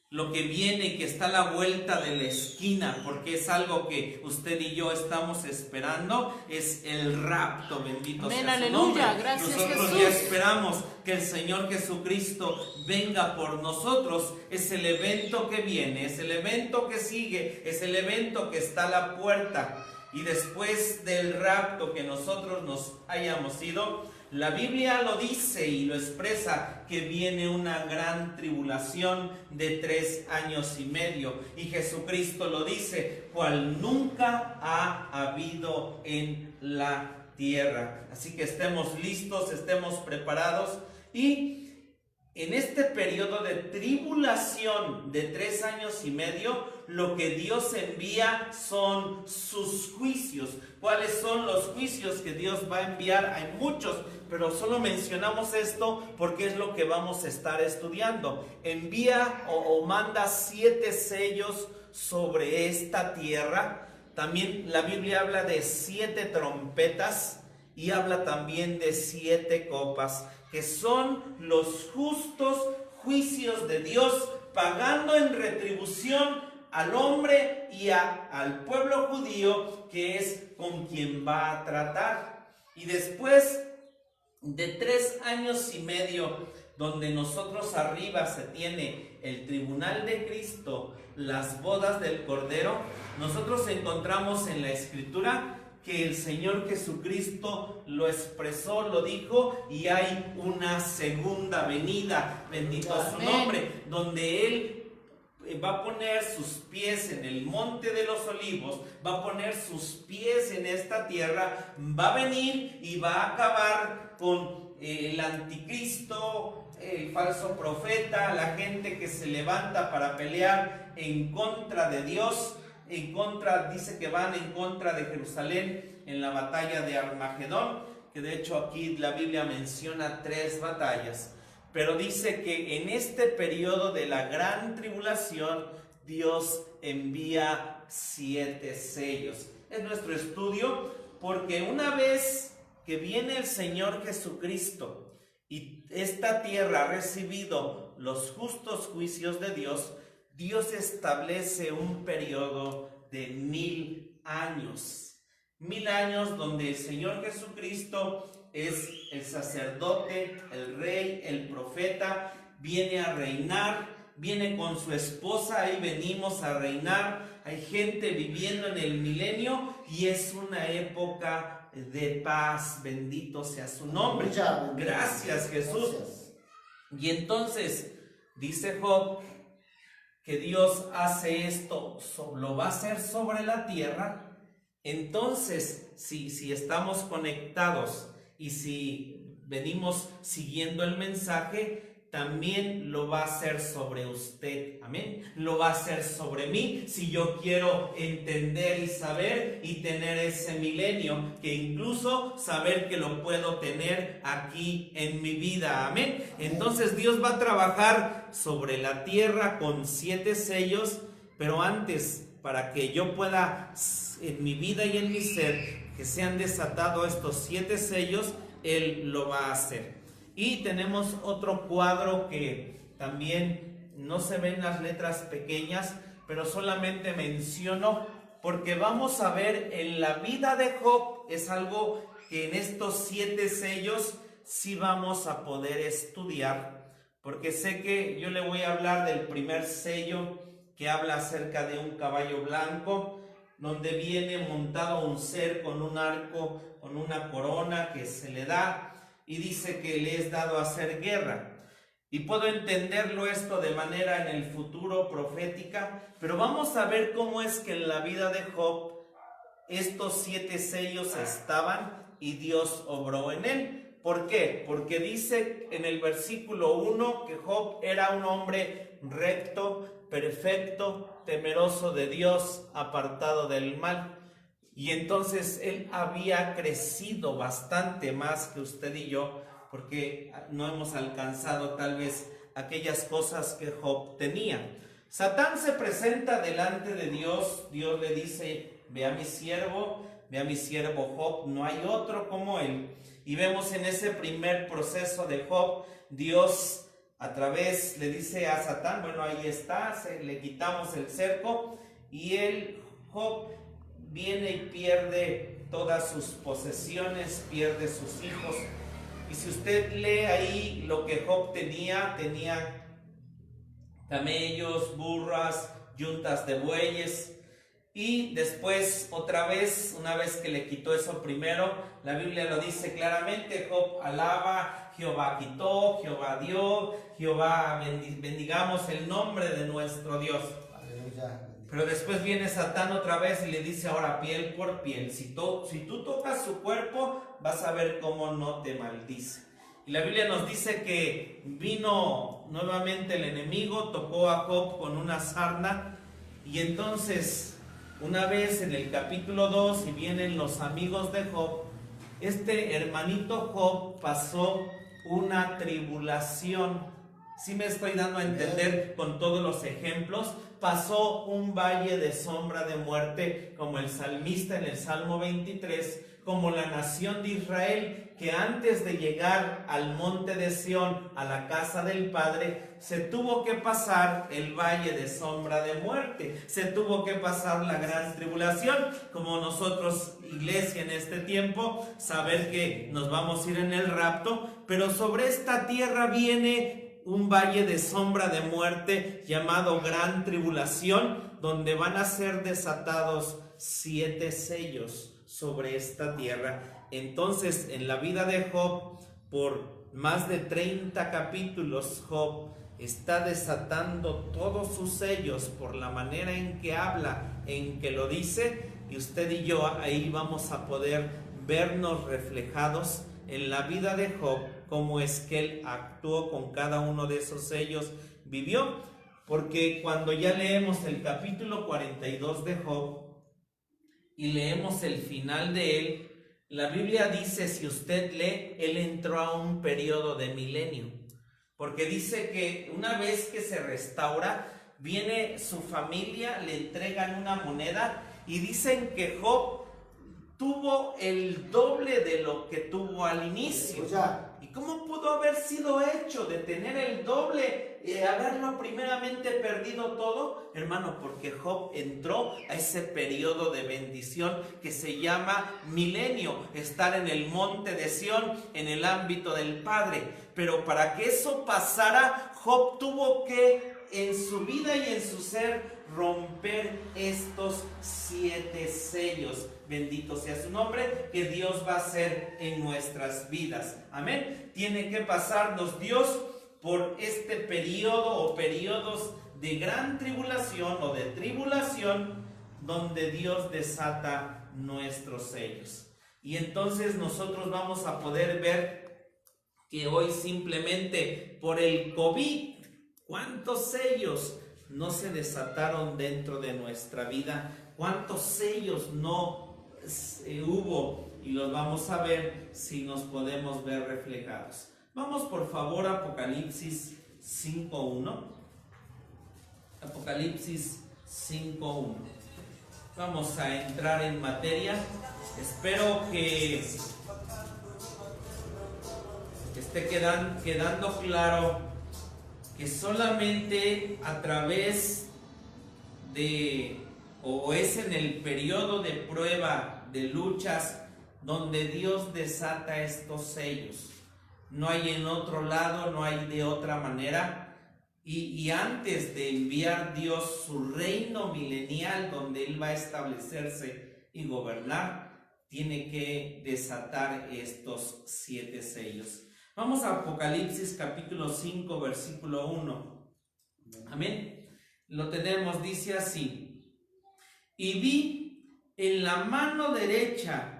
Lo que viene, que está a la vuelta de la esquina, porque es algo que usted y yo estamos esperando, es el rapto. Bendito sea su nombre. Gracias, nosotros Jesús. Ya esperamos que el Señor Jesucristo venga por nosotros. Es el evento que viene, es el evento que sigue, es el evento que está a la puerta. Y después del rapto que nosotros nos hayamos ido, la Biblia lo dice y lo expresa, que viene una gran tribulación de 3 años y medio. Y Jesucristo lo dice, cual nunca ha habido en la tierra. Así que estemos listos, estemos preparados. Y en este periodo de tribulación de 3 años y medio, lo que Dios envía son sus juicios. ¿Cuáles son los juicios que Dios va a enviar? Hay muchos, pero solo mencionamos esto porque es lo que vamos a estar estudiando. Envía o manda 7 sellos sobre esta tierra. También la Biblia habla de 7 trompetas y habla también de 7 copas, que son los justos juicios de Dios, pagando en retribución al hombre y al pueblo judío, que es con quien va a tratar. Y después de 3 años y medio donde nosotros arriba se tiene el tribunal de Cristo, las bodas del Cordero, nosotros encontramos en la Escritura que el Señor Jesucristo lo expresó, lo dijo, y hay una segunda venida, bendito su nombre, donde Él va a poner sus pies en el monte de los olivos, va a poner sus pies en esta tierra, va a venir y va a acabar con el anticristo, el falso profeta, la gente que se levanta para pelear en contra de Dios, dice que van en contra de Jerusalén en la batalla de Armagedón, que de hecho aquí la Biblia menciona 3 batallas. Pero dice que en este periodo de la gran tribulación, Dios envía 7 sellos. Es nuestro estudio, porque una vez que viene el Señor Jesucristo y esta tierra ha recibido los justos juicios de Dios, Dios establece un periodo de 1000 años. 1000 años donde el Señor Jesucristo es el sacerdote, el rey, el profeta, viene a reinar, viene con su esposa, ahí venimos a reinar, hay gente viviendo en el milenio y es una época de paz, bendito sea su nombre. Gracias, Jesús. Gracias. Y entonces dice Job que Dios hace esto, lo va a hacer sobre la tierra. Entonces, si estamos conectados y si venimos siguiendo el mensaje, también lo va a hacer sobre usted, amén. Lo va a hacer sobre mí, si yo quiero entender y saber y tener ese milenio, que incluso saber que lo puedo tener aquí en mi vida, amén. Entonces Dios va a trabajar sobre la tierra con 7 sellos, pero antes, para que yo pueda en mi vida y en mi ser que sean desatados estos 7 sellos, Él lo va a hacer. Y tenemos otro cuadro que también no se ven las letras pequeñas, pero solamente menciono porque vamos a ver en la vida de Job, es algo que en estos 7 sellos sí vamos a poder estudiar, porque sé que yo le voy a hablar del primer sello, que habla acerca de un caballo blanco, donde viene montado un ser con un arco, con una corona que se le da, y dice que le es dado a hacer guerra. Y puedo entenderlo esto de manera en el futuro profética, pero vamos a ver cómo es que en la vida de Job estos 7 sellos estaban y Dios obró en él. ¿Por qué? Porque dice en el versículo 1 que Job era un hombre recto, perfecto, temeroso de Dios, apartado del mal. Y entonces él había crecido bastante más que usted y yo, porque no hemos alcanzado tal vez aquellas cosas que Job tenía. Satán se presenta delante de Dios, Dios le dice: ve a mi siervo Job, no hay otro como él. Y vemos en ese primer proceso de Job, Dios a través le dice a Satán, bueno, ahí está, le quitamos el cerco, y Job viene y pierde todas sus posesiones, pierde sus hijos. Y si usted lee ahí lo que Job tenía camellos, burras, yuntas de bueyes. Y después, otra vez, una vez que le quitó eso primero, la Biblia lo dice claramente: Job alaba, Jehová quitó, Jehová dio, Jehová bendigamos el nombre de nuestro Dios. Aleluya. Pero después viene Satán otra vez y le dice: ahora piel por piel, si tú tocas su cuerpo, vas a ver cómo no te maldice. Y la Biblia nos dice que vino nuevamente el enemigo, tocó a Job con una sarna, y entonces una vez en el capítulo 2, y vienen los amigos de Job, este hermanito Job pasó una tribulación, Sí me estoy dando a entender con todos los ejemplos. Pasó un valle de sombra de muerte, como el salmista en el Salmo 23, como la nación de Israel, que antes de llegar al monte de Sión, a la casa del Padre, se tuvo que pasar el valle de sombra de muerte, se tuvo que pasar la gran tribulación, como nosotros, iglesia, en este tiempo, saber que nos vamos a ir en el rapto, pero sobre esta tierra viene un valle de sombra de muerte llamado gran tribulación, donde van a ser desatados 7 sellos sobre esta tierra. Entonces, en la vida de Job, por más de 30 capítulos, Job está desatando todos sus sellos por la manera en que habla, en que lo dice, y usted y yo ahí vamos a poder vernos reflejados en la vida de Job, cómo es que él actuó con cada uno de esos sellos, vivió. Porque cuando ya leemos el capítulo 42 de Job y leemos el final de él, la Biblia dice, si usted lee, él entró a un periodo de milenio, porque dice que una vez que se restaura, viene su familia, le entregan una moneda y dicen que Job tuvo el doble de lo que tuvo al inicio. ¿Y cómo pudo haber sido hecho de tener el doble y haberlo primeramente perdido todo? Hermano, porque Job entró a ese periodo de bendición que se llama milenio, estar en el monte de Sión, en el ámbito del Padre. Pero para que eso pasara, Job tuvo que, en su vida y en su ser, romper estos 7 sellos. Bendito sea su nombre, que Dios va a hacer en nuestras vidas. Amén. Tiene que pasarnos Dios por este periodo o periodos de gran tribulación o de tribulación, donde Dios desata nuestros sellos. Y entonces nosotros vamos a poder ver que hoy simplemente por el COVID, ¿cuántos sellos no se desataron dentro de nuestra vida? ¿Cuántos sellos no hubo? Y los vamos a ver si nos podemos ver reflejados. Vamos por favor a Apocalipsis 5.1. Apocalipsis 5.1. Vamos a entrar en materia. Espero que esté quedando claro que solamente a través de, o es en el periodo de prueba, de luchas, donde Dios desata estos sellos. No hay en otro lado, no hay de otra manera. Y antes de enviar Dios su reino milenial, donde Él va a establecerse y gobernar, tiene que desatar estos 7 sellos. Vamos a Apocalipsis capítulo 5, versículo 1. Amén. Lo tenemos, dice así: y vi en la mano derecha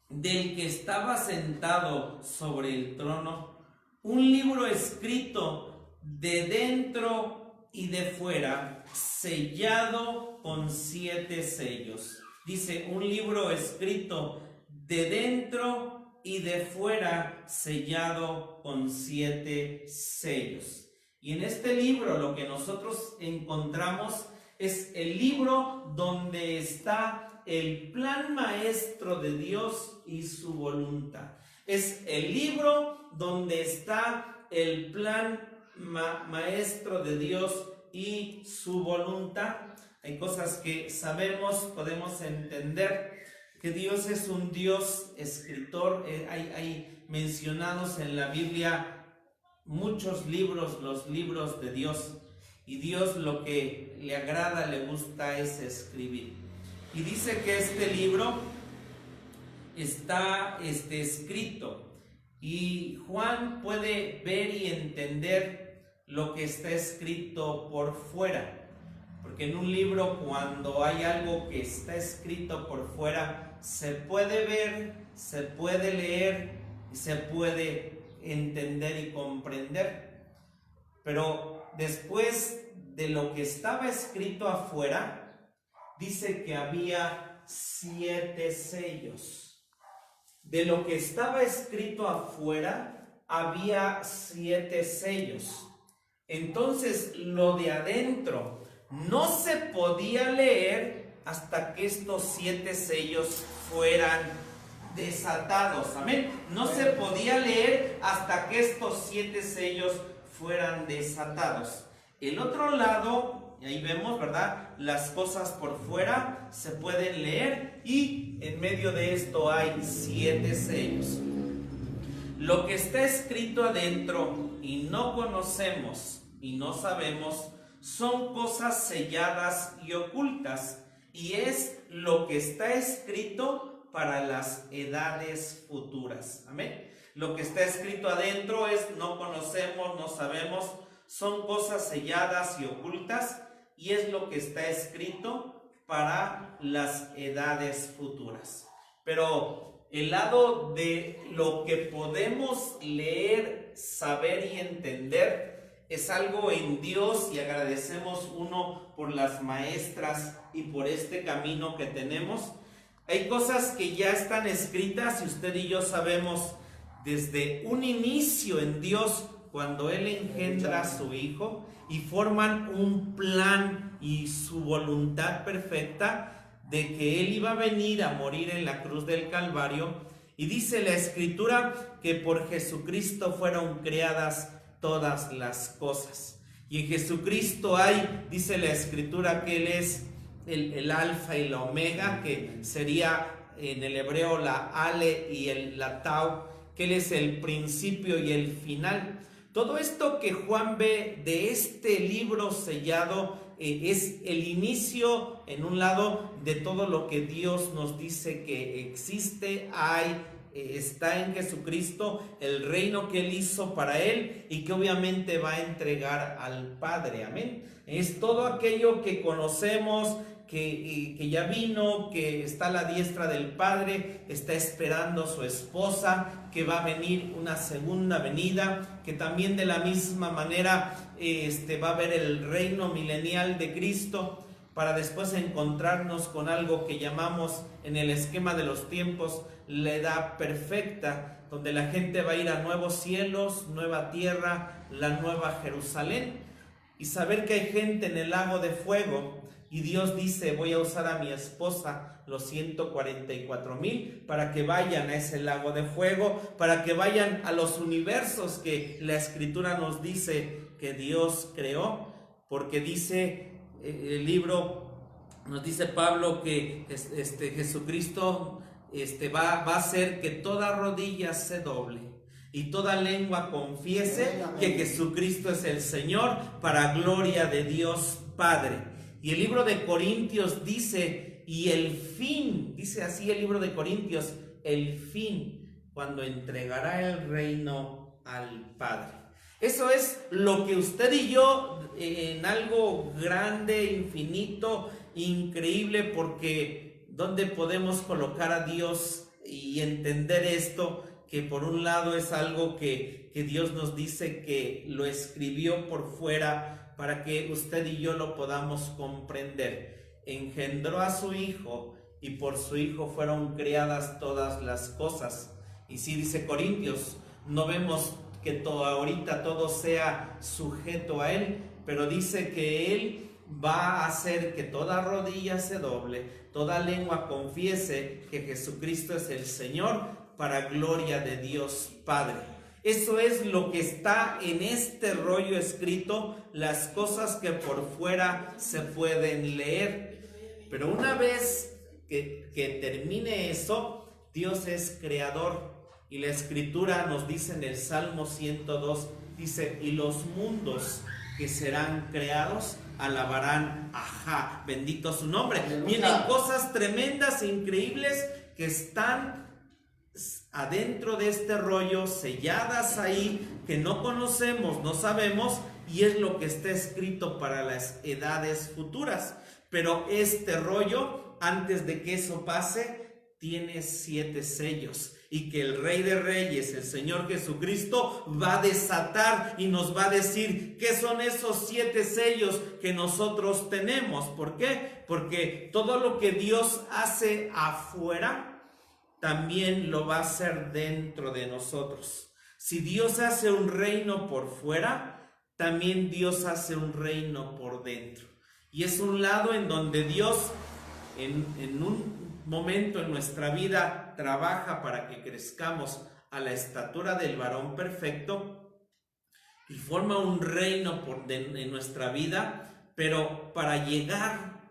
del que estaba sentado sobre el trono un libro escrito de dentro y de fuera, sellado con 7 sellos. Dice, un libro escrito de dentro y de fuera, sellado con 7 sellos. Y en este libro lo que nosotros encontramos es el libro donde está el plan maestro de Dios y su voluntad. Es el libro donde está el plan maestro de Dios y su voluntad. Hay cosas que sabemos, podemos entender que Dios es un Dios escritor. Hay mencionados en la Biblia muchos libros, los libros de Dios. Y Dios lo que le agrada, le gusta es escribir. Y dice que este libro está escrito. Y Juan puede ver y entender lo que está escrito por fuera. Porque en un libro, cuando hay algo que está escrito por fuera, se puede ver, se puede leer y se puede entender y comprender. Pero después de lo que estaba escrito afuera, dice que había 7 sellos. De lo que estaba escrito afuera, había 7 sellos. Entonces lo de adentro no se podía leer hasta que estos 7 sellos fueran desatados. Amén. No se podía leer hasta que estos 7 sellos fueran desatados. El otro lado, ahí vemos, ¿verdad? Las cosas por fuera se pueden leer y en medio de esto hay 7 sellos. Lo que está escrito adentro y no conocemos y no sabemos son cosas selladas y ocultas, y es lo que está escrito para las edades futuras. Amén. Lo que está escrito adentro es no conocemos, no sabemos, son cosas selladas y ocultas, y es lo que está escrito para las edades futuras. Pero el lado de lo que podemos leer, saber y entender es algo en Dios, y agradecemos uno por las maestras y por este camino que tenemos. Hay cosas que ya están escritas y usted y yo sabemos desde un inicio en Dios, cuando Él engendra a su Hijo y forman un plan y su voluntad perfecta de que Él iba a venir a morir en la cruz del Calvario. Y dice la Escritura que por Jesucristo fueron creadas todas las cosas. Y en Jesucristo hay, dice la Escritura, que Él es el alfa y la omega, que sería en el hebreo la ale y la tau, que Él es el principio y el final. Todo esto que Juan ve de este libro sellado es el inicio, en un lado, de todo lo que Dios nos dice que existe, hay, está en Jesucristo, el reino que Él hizo para Él y que obviamente va a entregar al Padre. Amén. Es todo aquello que conocemos, que ya vino, que está a la diestra del Padre, está esperando su esposa, que va a venir una segunda venida, que también de la misma manera va a haber el reino milenial de Cristo, para después encontrarnos con algo que llamamos en el esquema de los tiempos la edad perfecta, donde la gente va a ir a nuevos cielos, nueva tierra, la nueva Jerusalén, y saber que hay gente en el lago de fuego. Y Dios dice: voy a usar a mi esposa, los 144,000, para que vayan a ese lago de fuego, para que vayan a los universos que la Escritura nos dice que Dios creó, porque dice el libro, nos dice Pablo que Jesucristo va a hacer que toda rodilla se doble y toda lengua confiese que Jesucristo es el Señor, para gloria de Dios Padre. Y el libro de Corintios dice, y el fin, dice así el libro de Corintios, el fin, cuando entregará el reino al Padre. Eso es lo que usted y yo, en algo grande, infinito, increíble, porque ¿dónde podemos colocar a Dios y entender esto? Que por un lado es algo que Dios nos dice que lo escribió por fuera para que usted y yo lo podamos comprender. Engendró a su Hijo y por su Hijo fueron creadas todas las cosas. Y sí, dice Corintios, no vemos que ahorita todo sea sujeto a Él, pero dice que Él va a hacer que toda rodilla se doble, toda lengua confiese que Jesucristo es el Señor, para gloria de Dios Padre. Eso es lo que está en este rollo escrito, las cosas que por fuera se pueden leer. Pero una vez que termine eso, Dios es creador. Y la Escritura nos dice en el Salmo 102, dice: y los mundos que serán creados alabarán a bendito su nombre. Vienen cosas tremendas e increíbles que están adentro de este rollo, selladas ahí, que no conocemos, no sabemos, y es lo que está escrito para las edades futuras. Pero este rollo, antes de que eso pase, tiene 7 sellos, y que el Rey de Reyes, el Señor Jesucristo, va a desatar y nos va a decir qué son esos 7 sellos que nosotros tenemos. ¿Por qué? Porque todo lo que Dios hace afuera también lo va a hacer dentro de nosotros. Si Dios hace un reino por fuera, también Dios hace un reino por dentro. Y es un lado en donde Dios en un momento en nuestra vida trabaja para que crezcamos a la estatura del varón perfecto y forma un reino en nuestra vida, pero para llegar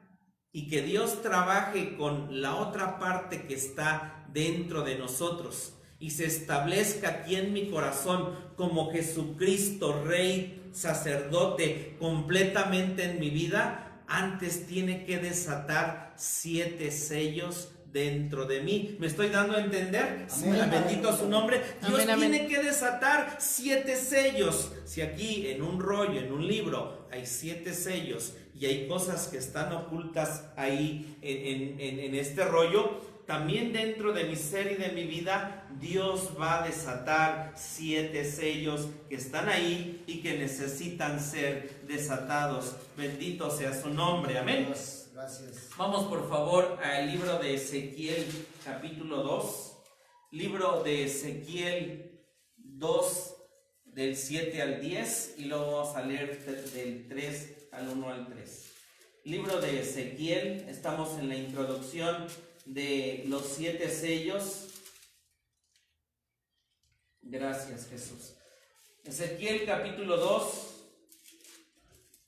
y que Dios trabaje con la otra parte que está dentro de nosotros y se establezca aquí en mi corazón como Jesucristo, Rey, sacerdote, completamente en mi vida, antes tiene que desatar 7 sellos dentro de mí. ¿Me estoy dando a entender? Amén. Bendito su nombre. Dios tiene que desatar 7 sellos. Si aquí en un rollo, en un libro, hay 7 sellos y hay cosas que están ocultas ahí en este rollo, también dentro de mi ser y de mi vida, Dios va a desatar 7 sellos que están ahí y que necesitan ser desatados. Bendito sea su nombre. Amén. Gracias. Vamos por favor al libro de Ezequiel, capítulo 2. Libro de Ezequiel 2, del 7 al 10, y luego vamos a leer del 3 al 1 al 3. Libro de Ezequiel, estamos en la introducción de los 7 sellos. Gracias, Jesús. Ezequiel capítulo 2.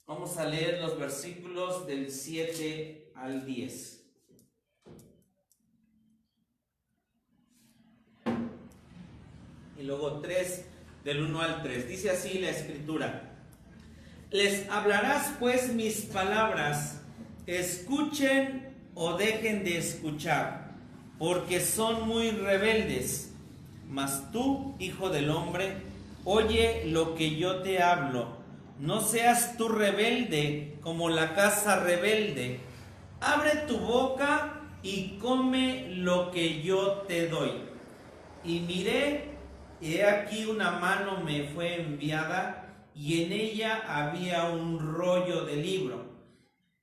Vamos a leer los versículos del 7 al 10. Y luego 3 del 1 al 3. Dice así la escritura: les hablarás pues mis palabras, escuchen o dejen de escuchar, porque son muy rebeldes. Mas tú, hijo del hombre, oye lo que yo te hablo. No seas tú rebelde como la casa rebelde. Abre tu boca y come lo que yo te doy. Y miré, y he aquí una mano me fue enviada, y en ella había un rollo de libro.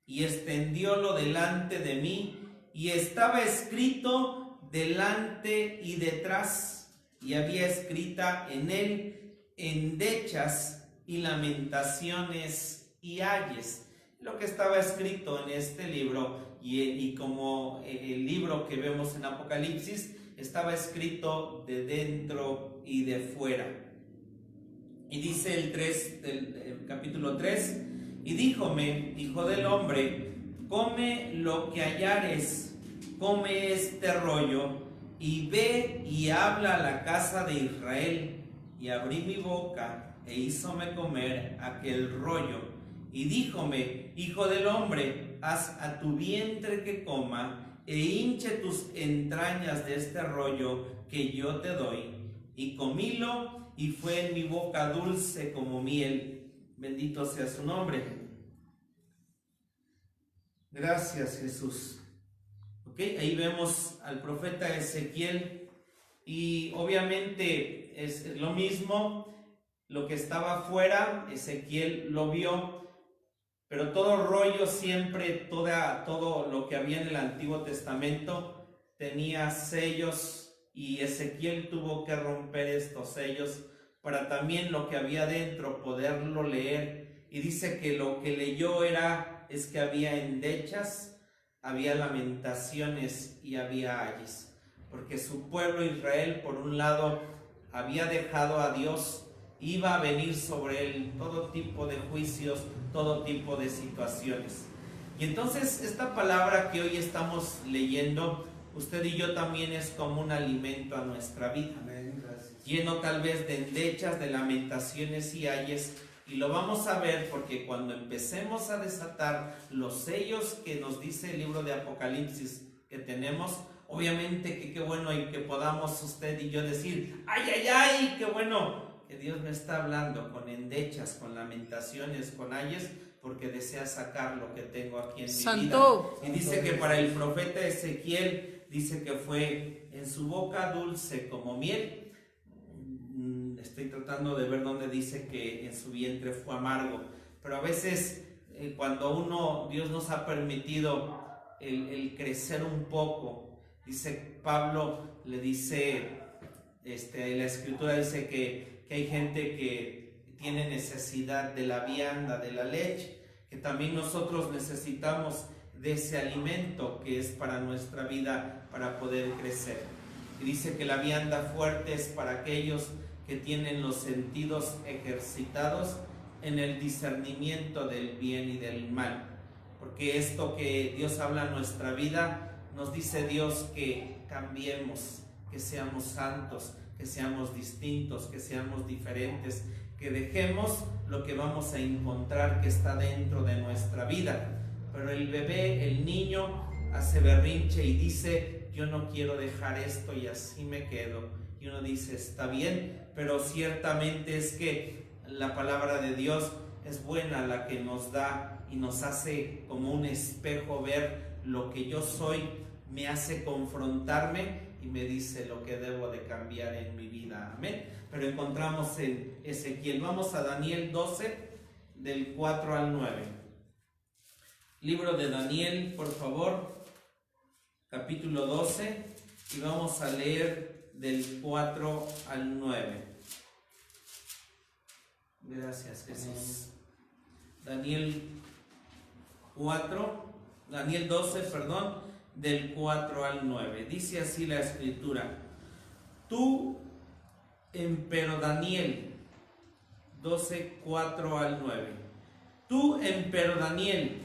Y extendiólo delante de mí, y estaba escrito delante y detrás, y había escrita en él endechas y lamentaciones y ayes. Lo que estaba escrito en este libro, y como el libro que vemos en Apocalipsis, estaba escrito de dentro y de fuera. Y dice el capítulo 3: y díjome, hijo del hombre, come lo que hallares, come este rollo, y ve y habla a la casa de Israel. Y abrí mi boca, e hízome comer aquel rollo. Y díjome, hijo del hombre, haz a tu vientre que coma, e hinche tus entrañas de este rollo que yo te doy. Y comílo, y fue en mi boca dulce como miel. Bendito sea su nombre. Gracias, Jesús. Ok, ahí vemos al profeta Ezequiel, y obviamente es lo mismo. Lo que estaba afuera, Ezequiel lo vio, pero todo rollo siempre, todo lo que había en el Antiguo Testamento tenía sellos, y Ezequiel tuvo que romper estos sellos para también lo que había dentro poderlo leer. Y dice que lo que leyó es que había endechas, había lamentaciones y había ayes, porque su pueblo Israel, por un lado, había dejado a Dios. Iba a venir sobre él todo tipo de juicios, todo tipo de situaciones. Y entonces esta palabra que hoy estamos leyendo, usted y yo, también es como un alimento a nuestra vida. Amén, gracias. Lleno tal vez de endechas, de lamentaciones y ayes. Y lo vamos a ver porque cuando empecemos a desatar los sellos que nos dice el libro de Apocalipsis que tenemos, obviamente que qué bueno, y que podamos usted y yo decir: ¡ay, ay, ay! ¡Qué bueno! Que Dios me está hablando con endechas, con lamentaciones, con ayes, porque desea sacar lo que tengo aquí en Santo. mi vida. Y dice que para el profeta Ezequiel, dice que fue en su boca dulce como miel. Estoy tratando de ver dónde dice que en su vientre fue amargo. Pero a veces cuando Dios nos ha permitido el crecer un poco, dice Pablo, le dice, la escritura dice que hay gente tiene necesidad de la vianda, de la leche, que también nosotros necesitamos de ese alimento que es para nuestra vida, para poder crecer. Y dice que la vianda fuerte es para aquellos que tienen los sentidos ejercitados en el discernimiento del bien y del mal. Porque esto que Dios habla en nuestra vida, nos dice Dios que cambiemos, que seamos santos, que seamos distintos, que seamos diferentes, que dejemos lo que vamos a encontrar que está dentro de nuestra vida. Pero el bebé, el niño, hace berrinche y dice: yo no quiero dejar esto y así me quedo. Y uno dice: está bien, pero ciertamente es que la palabra de Dios es buena, la que nos da y nos hace como un espejo ver lo que yo soy, me hace confrontarme y me dice lo que debo de cambiar en mi vida. Amén. Pero encontramos en Ezequiel. Vamos a Daniel 12, del 4 al 9. Libro de Daniel, por favor, capítulo 12, y vamos a leer del 4 al 9. Gracias, Jesús. Daniel 12, del 4 al 9. Dice así la escritura: tú, empero Daniel, 12, 4 al 9. Tú, empero Daniel,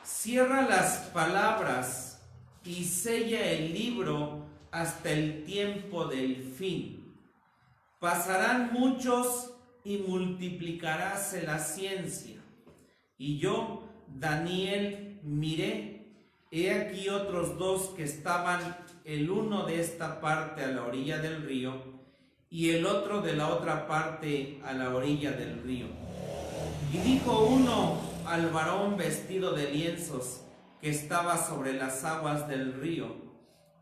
cierra las palabras y sella el libro hasta el tiempo del fin. Pasarán muchos y multiplicaráse la ciencia. Y yo, Daniel, miré, he aquí otros dos que estaban, el uno de esta parte a la orilla del río y el otro de la otra parte a la orilla del río. Y dijo uno al varón vestido de lienzos que estaba sobre las aguas del río: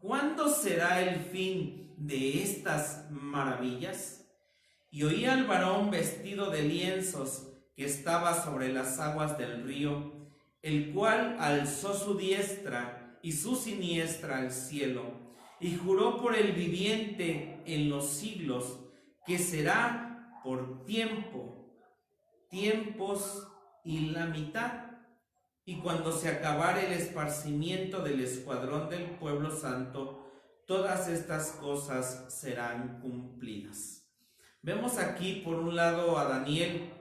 ¿cuándo será el fin de estas maravillas? Y oí al varón vestido de lienzos que estaba sobre las aguas del río, el cual alzó su diestra y su siniestra al cielo, y juró por el viviente en los siglos, que será por tiempo, tiempos y la mitad, y cuando se acabare el esparcimiento del escuadrón del pueblo santo, todas estas cosas serán cumplidas. Vemos aquí por un lado a Daniel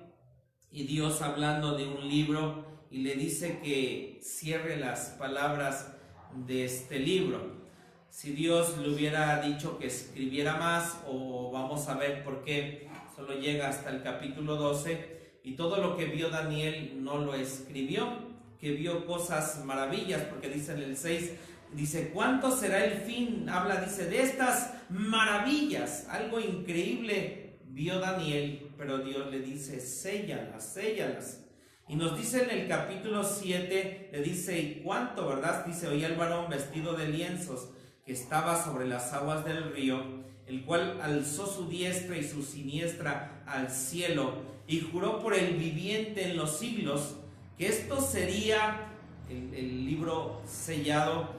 y Dios hablando de un libro, y le dice que cierre las palabras de este libro. Si Dios le hubiera dicho que escribiera más, o vamos a ver por qué solo llega hasta el capítulo 12, y todo lo que vio Daniel no lo escribió, que vio cosas maravillas, porque dice en el 6, dice: ¿cuánto será el fin? Habla, dice, de estas maravillas, algo increíble vio Daniel, pero Dios le dice: séllalas, séllalas. Y nos dice en el capítulo 7, le dice: ¿y cuánto, verdad? Dice: oí al varón vestido de lienzos que estaba sobre las aguas del río, el cual alzó su diestra y su siniestra al cielo, y juró por el viviente en los siglos, que esto sería el libro sellado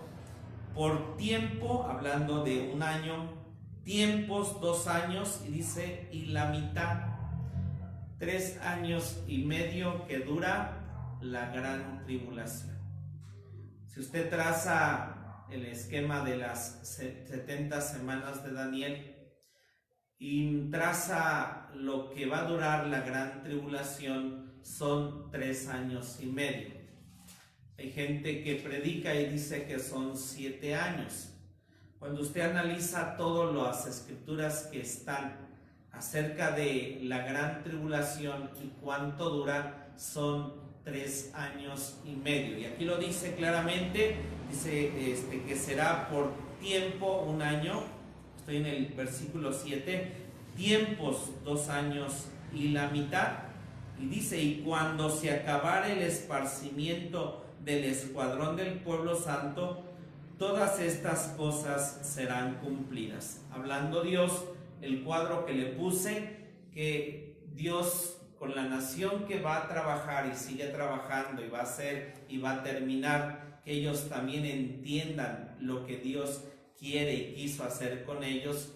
por tiempo, hablando de un año, tiempos 2 años, y dice, y la mitad, 3 años y medio que dura la gran tribulación. Si usted traza el esquema de las 70 semanas de Daniel y traza lo que va a durar la gran tribulación, son 3 años y medio. Hay gente que predica y dice que son 7 años. Cuando usted analiza todas las escrituras que están acerca de la gran tribulación y cuánto dura, son 3 años y medio. Y aquí lo dice claramente, dice que será por tiempo 1 año. Estoy en el versículo 7, tiempos 2 años y la mitad. Y dice: y cuando se acabare el esparcimiento del escuadrón del pueblo santo, todas estas cosas serán cumplidas. Hablando Dios, el cuadro que le puse, que Dios con la nación que va a trabajar y sigue trabajando y va a hacer y va a terminar, que ellos también entiendan lo que Dios quiere y quiso hacer con ellos,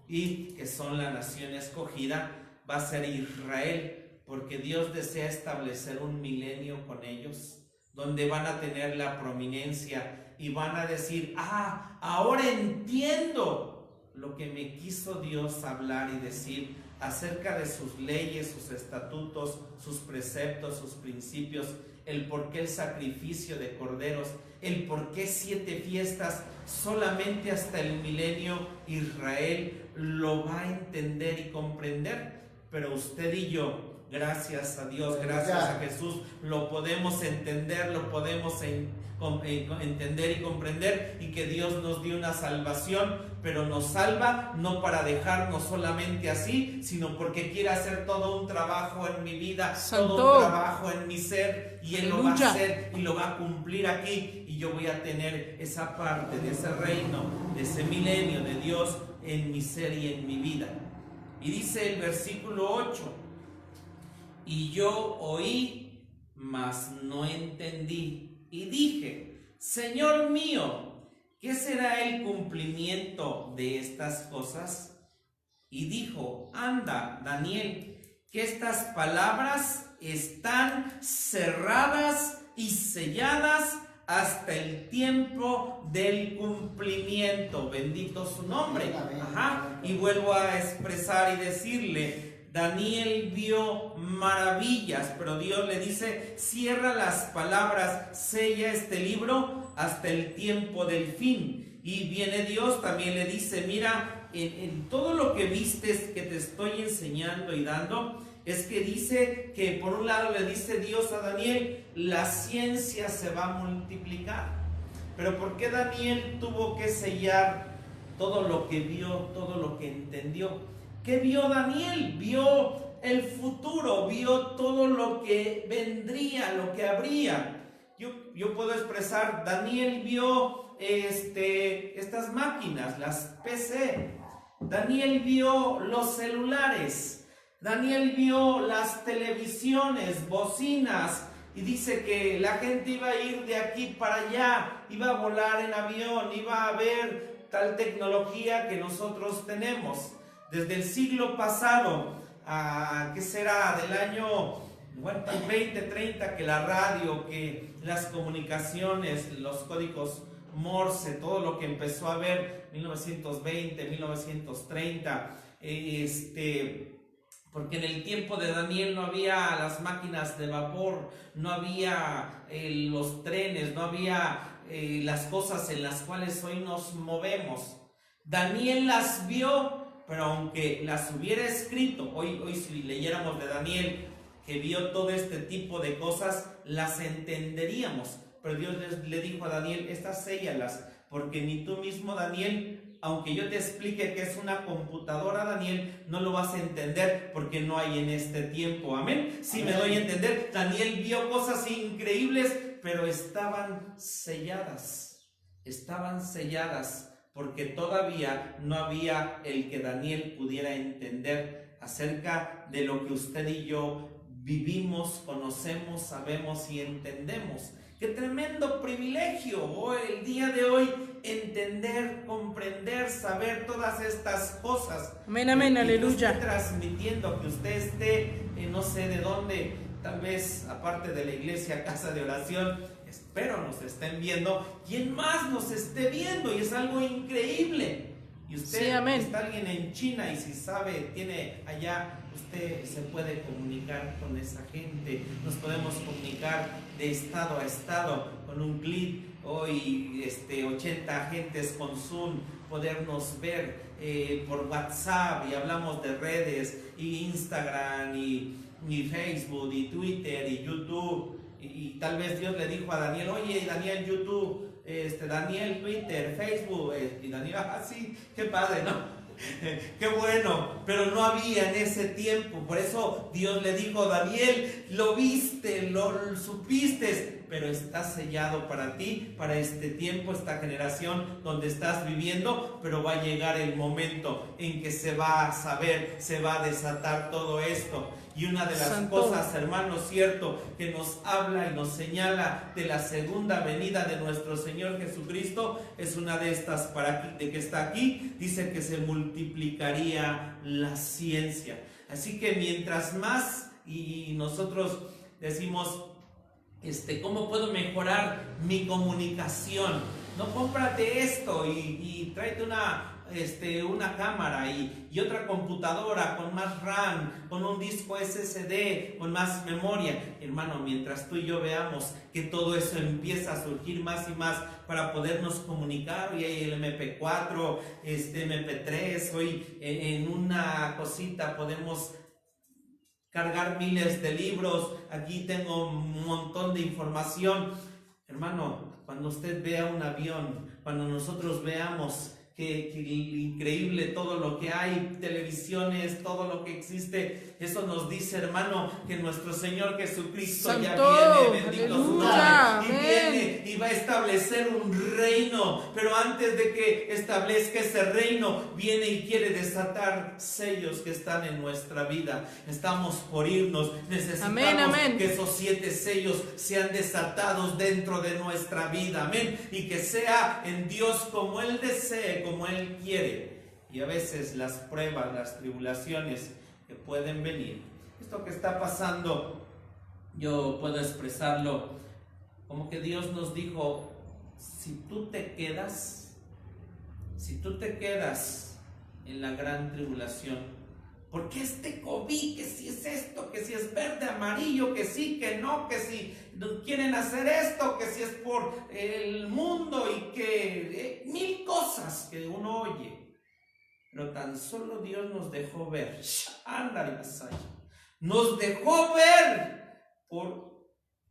y que son la nación escogida. va a ser Israel, porque Dios desea establecer un milenio con ellos, donde van a tener la prominencia y van a decir: ahora entiendo lo que me quiso Dios hablar y decir acerca de sus leyes, sus estatutos, sus preceptos, sus principios, el por qué el sacrificio de corderos, el por qué 7 fiestas. Solamente hasta el milenio Israel lo va a entender y comprender, pero usted y yo, gracias a Dios, gracias a Jesús, lo podemos entender, lo podemos entender y comprender, y que Dios nos dio una salvación, pero nos salva no para dejarnos solamente así, sino porque quiere hacer todo un trabajo en mi vida, Santo. todo un trabajo en mi ser, y Él lo va a Aleluya. hacer y lo va a cumplir aquí, y yo voy a tener esa parte de ese reino, de ese milenio de Dios en mi ser y en mi vida. Y dice el versículo 8: y yo oí, mas no entendí, y dije: Señor mío, ¿qué será el cumplimiento de estas cosas? Y dijo: anda, Daniel, que estas palabras están cerradas y selladas hasta el tiempo del cumplimiento. Bendito su nombre. Y vuelvo a expresar y decirle: Daniel vio maravillas, pero Dios le dice: cierra las palabras, sella este libro hasta el tiempo del fin. Y viene Dios, también le dice: mira, en todo lo que vistes que te estoy enseñando y dando, es que dice que por un lado le dice Dios a Daniel: la ciencia se va a multiplicar. Pero ¿por qué Daniel tuvo que sellar todo lo que vio, todo lo que entendió? ¿Qué vio Daniel? Vio el futuro, vio todo lo que vendría, lo que habría. Yo puedo expresar: Daniel vio estas máquinas, las PC. Daniel vio los celulares. Daniel vio las televisiones, bocinas. Y dice que la gente iba a ir de aquí para allá, iba a volar en avión, iba a ver tal tecnología que nosotros tenemos. Desde el siglo pasado, ¿qué será? Del año 20, 30, que la radio, que las comunicaciones, los códigos Morse, todo lo que empezó a ver 1920, 1930, porque en el tiempo de Daniel no había las máquinas de vapor, no había los trenes, no había las cosas en las cuales hoy nos movemos. Daniel las vio, pero aunque las hubiera escrito, hoy si leyéramos de Daniel, que vio todo este tipo de cosas, las entenderíamos. Pero Dios le dijo a Daniel: estas séllalas, porque ni tú mismo, Daniel, aunque yo te explique que es una computadora, Daniel, no lo vas a entender, porque no hay en este tiempo. Amén. Sí, amén. Me doy a entender. Daniel vio cosas increíbles, pero estaban selladas. Estaban selladas, porque todavía no había el que Daniel pudiera entender acerca de lo que usted y yo vivimos, conocemos, sabemos y entendemos. ¡Qué tremendo privilegio hoy, el día de hoy, entender, comprender, saber todas estas cosas! Amén, amén, aleluya. Estoy transmitiendo, que usted esté no sé de dónde, tal vez aparte de la iglesia, casa de oración, espero nos estén viendo, quien más nos esté viendo, y es algo increíble. Y usted, sí, amén. Está alguien en China, y si sabe, tiene allá, usted se puede comunicar con esa gente. Nos podemos comunicar de estado a estado con un clic. Hoy 80 agentes con Zoom, podernos ver por WhatsApp, y hablamos de redes, y Instagram, y Facebook, y Twitter, y YouTube. Y tal vez Dios le dijo a Daniel: oye, Daniel, YouTube, Daniel, Twitter, Facebook, y Daniel: sí, qué padre, ¿no? Qué bueno, pero no había en ese tiempo. Por eso Dios le dijo: Daniel, lo viste, lo supiste, pero está sellado para ti, para este tiempo, esta generación donde estás viviendo. Pero va a llegar el momento en que se va a saber, se va a desatar todo esto. Y una de las cosas, hermanos, cierto, que nos habla y nos señala de la segunda venida de nuestro Señor Jesucristo, es una de estas de que está aquí. Dice que se multiplicaría la ciencia. Así que mientras más, y nosotros decimos, ¿cómo puedo mejorar mi comunicación? No, cómprate esto y tráete una cámara y otra computadora con más RAM, con un disco SSD, con más memoria. Hermano, mientras tú y yo veamos que todo eso empieza a surgir más y más para podernos comunicar, hoy hay el MP4, MP3, hoy en una cosita podemos cargar miles de libros, aquí tengo un montón de información. Hermano, cuando usted vea un avión, cuando nosotros veamos que increíble todo lo que hay, televisiones, todo lo que existe, eso nos dice, hermano, que nuestro Señor Jesucristo Santo, ya viene, bendito su nombre, aleluya, y viene y va a establecer un reino, pero antes de que establezca ese reino, viene y quiere desatar sellos que están en nuestra vida. Estamos por irnos, necesitamos que esos 7 sellos sean desatados dentro de nuestra vida, amén, y que sea en Dios como Él desee, como Él quiere. Y a veces las pruebas, las tribulaciones que pueden venir, esto que está pasando, yo puedo expresarlo como que Dios nos dijo: si tú te quedas en la gran tribulación, porque este COVID, que si es esto, que si es verde, amarillo, que sí, que no, que si quieren hacer esto, que si es por el mundo y que mil cosas que uno oye, pero tan solo Dios nos dejó ver, nos dejó ver por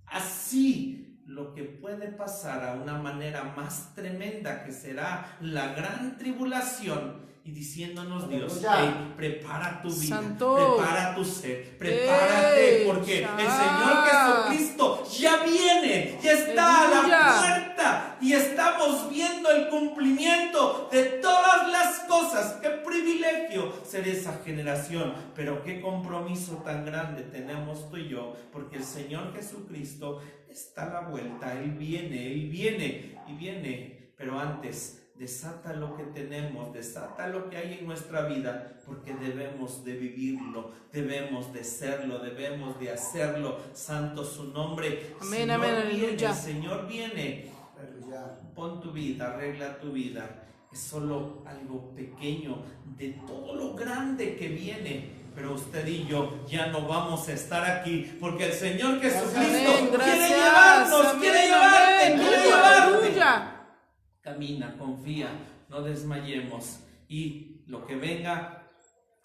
así lo que puede pasar a una manera más tremenda, que será la gran tribulación. Y diciéndonos Dios: hey, prepara tu vida, Santo, prepara tu ser, prepárate, porque el Señor Jesucristo ya viene, ya está a la puerta, y estamos viendo el cumplimiento de todas las cosas. Qué privilegio ser esa generación, pero qué compromiso tan grande tenemos tú y yo, porque el Señor Jesucristo está a la vuelta. Él viene, pero antes desata lo que tenemos, desata lo que hay en nuestra vida, porque debemos de vivirlo, debemos de serlo, debemos de hacerlo. Santo su nombre. Amén, amén, aleluya. El Señor viene. Pon tu vida, arregla tu vida. Es solo algo pequeño de todo lo grande que viene. Pero usted y yo ya no vamos a estar aquí, porque el Señor Jesucristo quiere llevarnos, quiere llevarte, quiere llevarte. Camina, confía, no desmayemos, y lo que venga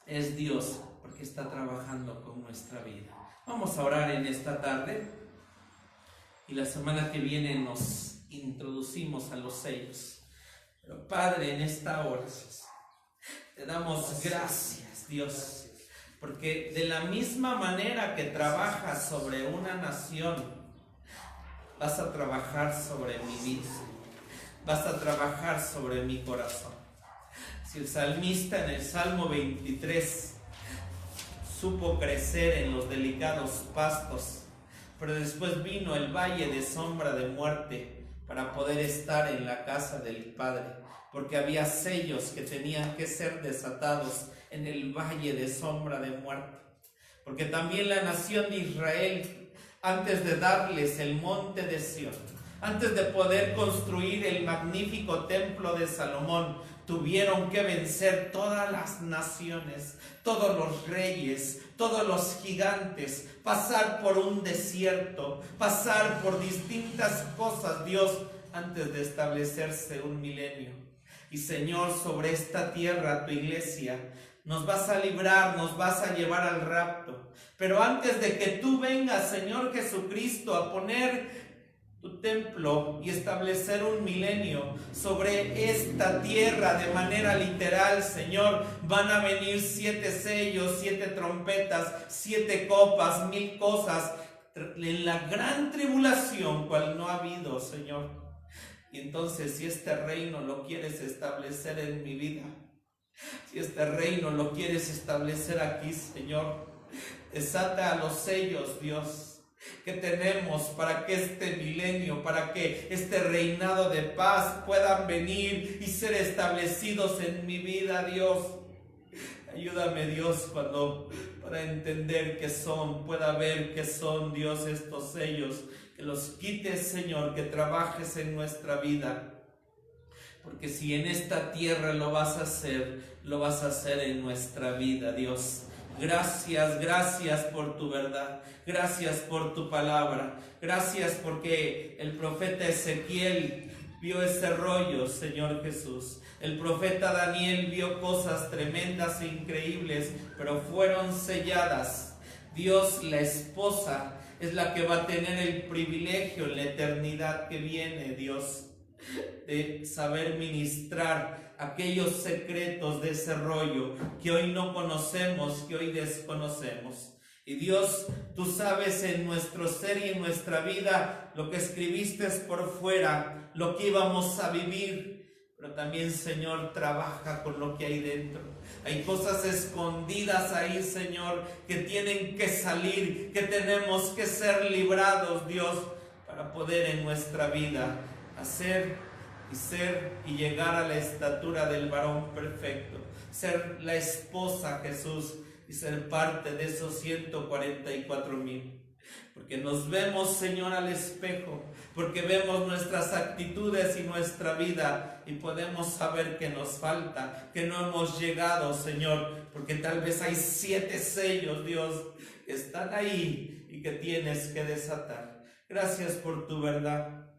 es Dios, porque está trabajando con nuestra vida. Vamos a orar en esta tarde, y la semana que viene nos introducimos a los sellos. Pero Padre, en esta hora te damos gracias, Dios, porque de la misma manera que trabajas sobre una nación, vas a trabajar sobre mi vida, vas a trabajar sobre mi corazón. Si el salmista en el Salmo 23 supo crecer en los delicados pastos, pero después vino el valle de sombra de muerte para poder estar en la casa del Padre, porque había sellos que tenían que ser desatados en el valle de sombra de muerte. Porque también la nación de Israel, antes de darles el monte de Sión, antes de poder construir el magnífico templo de Salomón, tuvieron que vencer todas las naciones, todos los reyes, todos los gigantes, pasar por un desierto, pasar por distintas cosas, Dios, antes de establecerse un milenio. Y Señor, sobre esta tierra, tu iglesia, nos vas a librar, nos vas a llevar al rapto. Pero antes de que tú vengas, Señor Jesucristo, a poner tu templo y establecer un milenio sobre esta tierra de manera literal, Señor, van a venir 7 sellos, 7 trompetas, 7 copas, 1000 cosas en la gran tribulación, cual no ha habido, Señor. Y entonces, si este reino lo quieres establecer en mi vida, si este reino lo quieres establecer aquí, Señor, desata a los sellos, Dios, que tenemos para que este milenio, para que este reinado de paz puedan venir y ser establecidos en mi vida, Dios. Ayúdame, Dios, para entender qué son, pueda ver qué son, Dios, estos sellos. Que los quites, Señor, que trabajes en nuestra vida. Porque si en esta tierra lo vas a hacer en nuestra vida, Dios. Gracias, gracias por tu verdad. Gracias por tu palabra. Gracias porque el profeta Ezequiel vio ese rollo, Señor Jesús. El profeta Daniel vio cosas tremendas e increíbles, pero fueron selladas. Dios, la esposa, es la que va a tener el privilegio en la eternidad que viene, Dios, de saber ministrar aquellos secretos de ese rollo que hoy no conocemos, que hoy desconocemos. Y Dios, tú sabes en nuestro ser y en nuestra vida lo que escribiste por fuera, lo que íbamos a vivir. Pero también, Señor, trabaja con lo que hay dentro. Hay cosas escondidas ahí, Señor, que tienen que salir, que tenemos que ser librados, Dios, para poder en nuestra vida hacer y ser y llegar a la estatura del varón perfecto. Ser la esposa, Jesús, y ser parte de esos 144,000. Porque nos vemos, Señor, al espejo, porque vemos nuestras actitudes y nuestra vida y podemos saber que nos falta, que no hemos llegado, Señor, porque tal vez hay 7 sellos, Dios, que están ahí y que tienes que desatar. Gracias por tu verdad,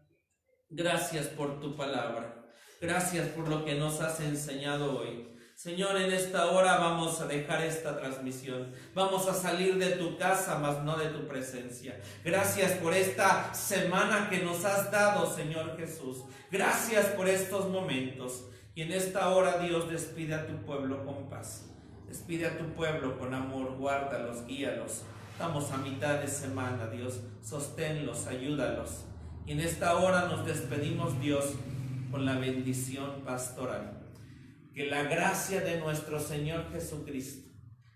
gracias por tu palabra, gracias por lo que nos has enseñado hoy. Señor, en esta hora vamos a dejar esta transmisión. Vamos a salir de tu casa, mas no de tu presencia. Gracias por esta semana que nos has dado, Señor Jesús. Gracias por estos momentos. Y en esta hora, Dios, despide a tu pueblo con paz. Despide a tu pueblo con amor. Guárdalos, guíalos. Estamos a mitad de semana, Dios. Sosténlos, ayúdalos. Y en esta hora nos despedimos, Dios, con la bendición pastoral. Que la gracia de nuestro Señor Jesucristo,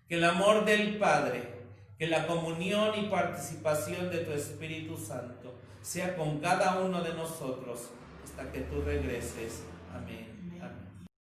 que el amor del Padre, que la comunión y participación de tu Espíritu Santo sea con cada uno de nosotros hasta que tú regreses. Amén. Amén.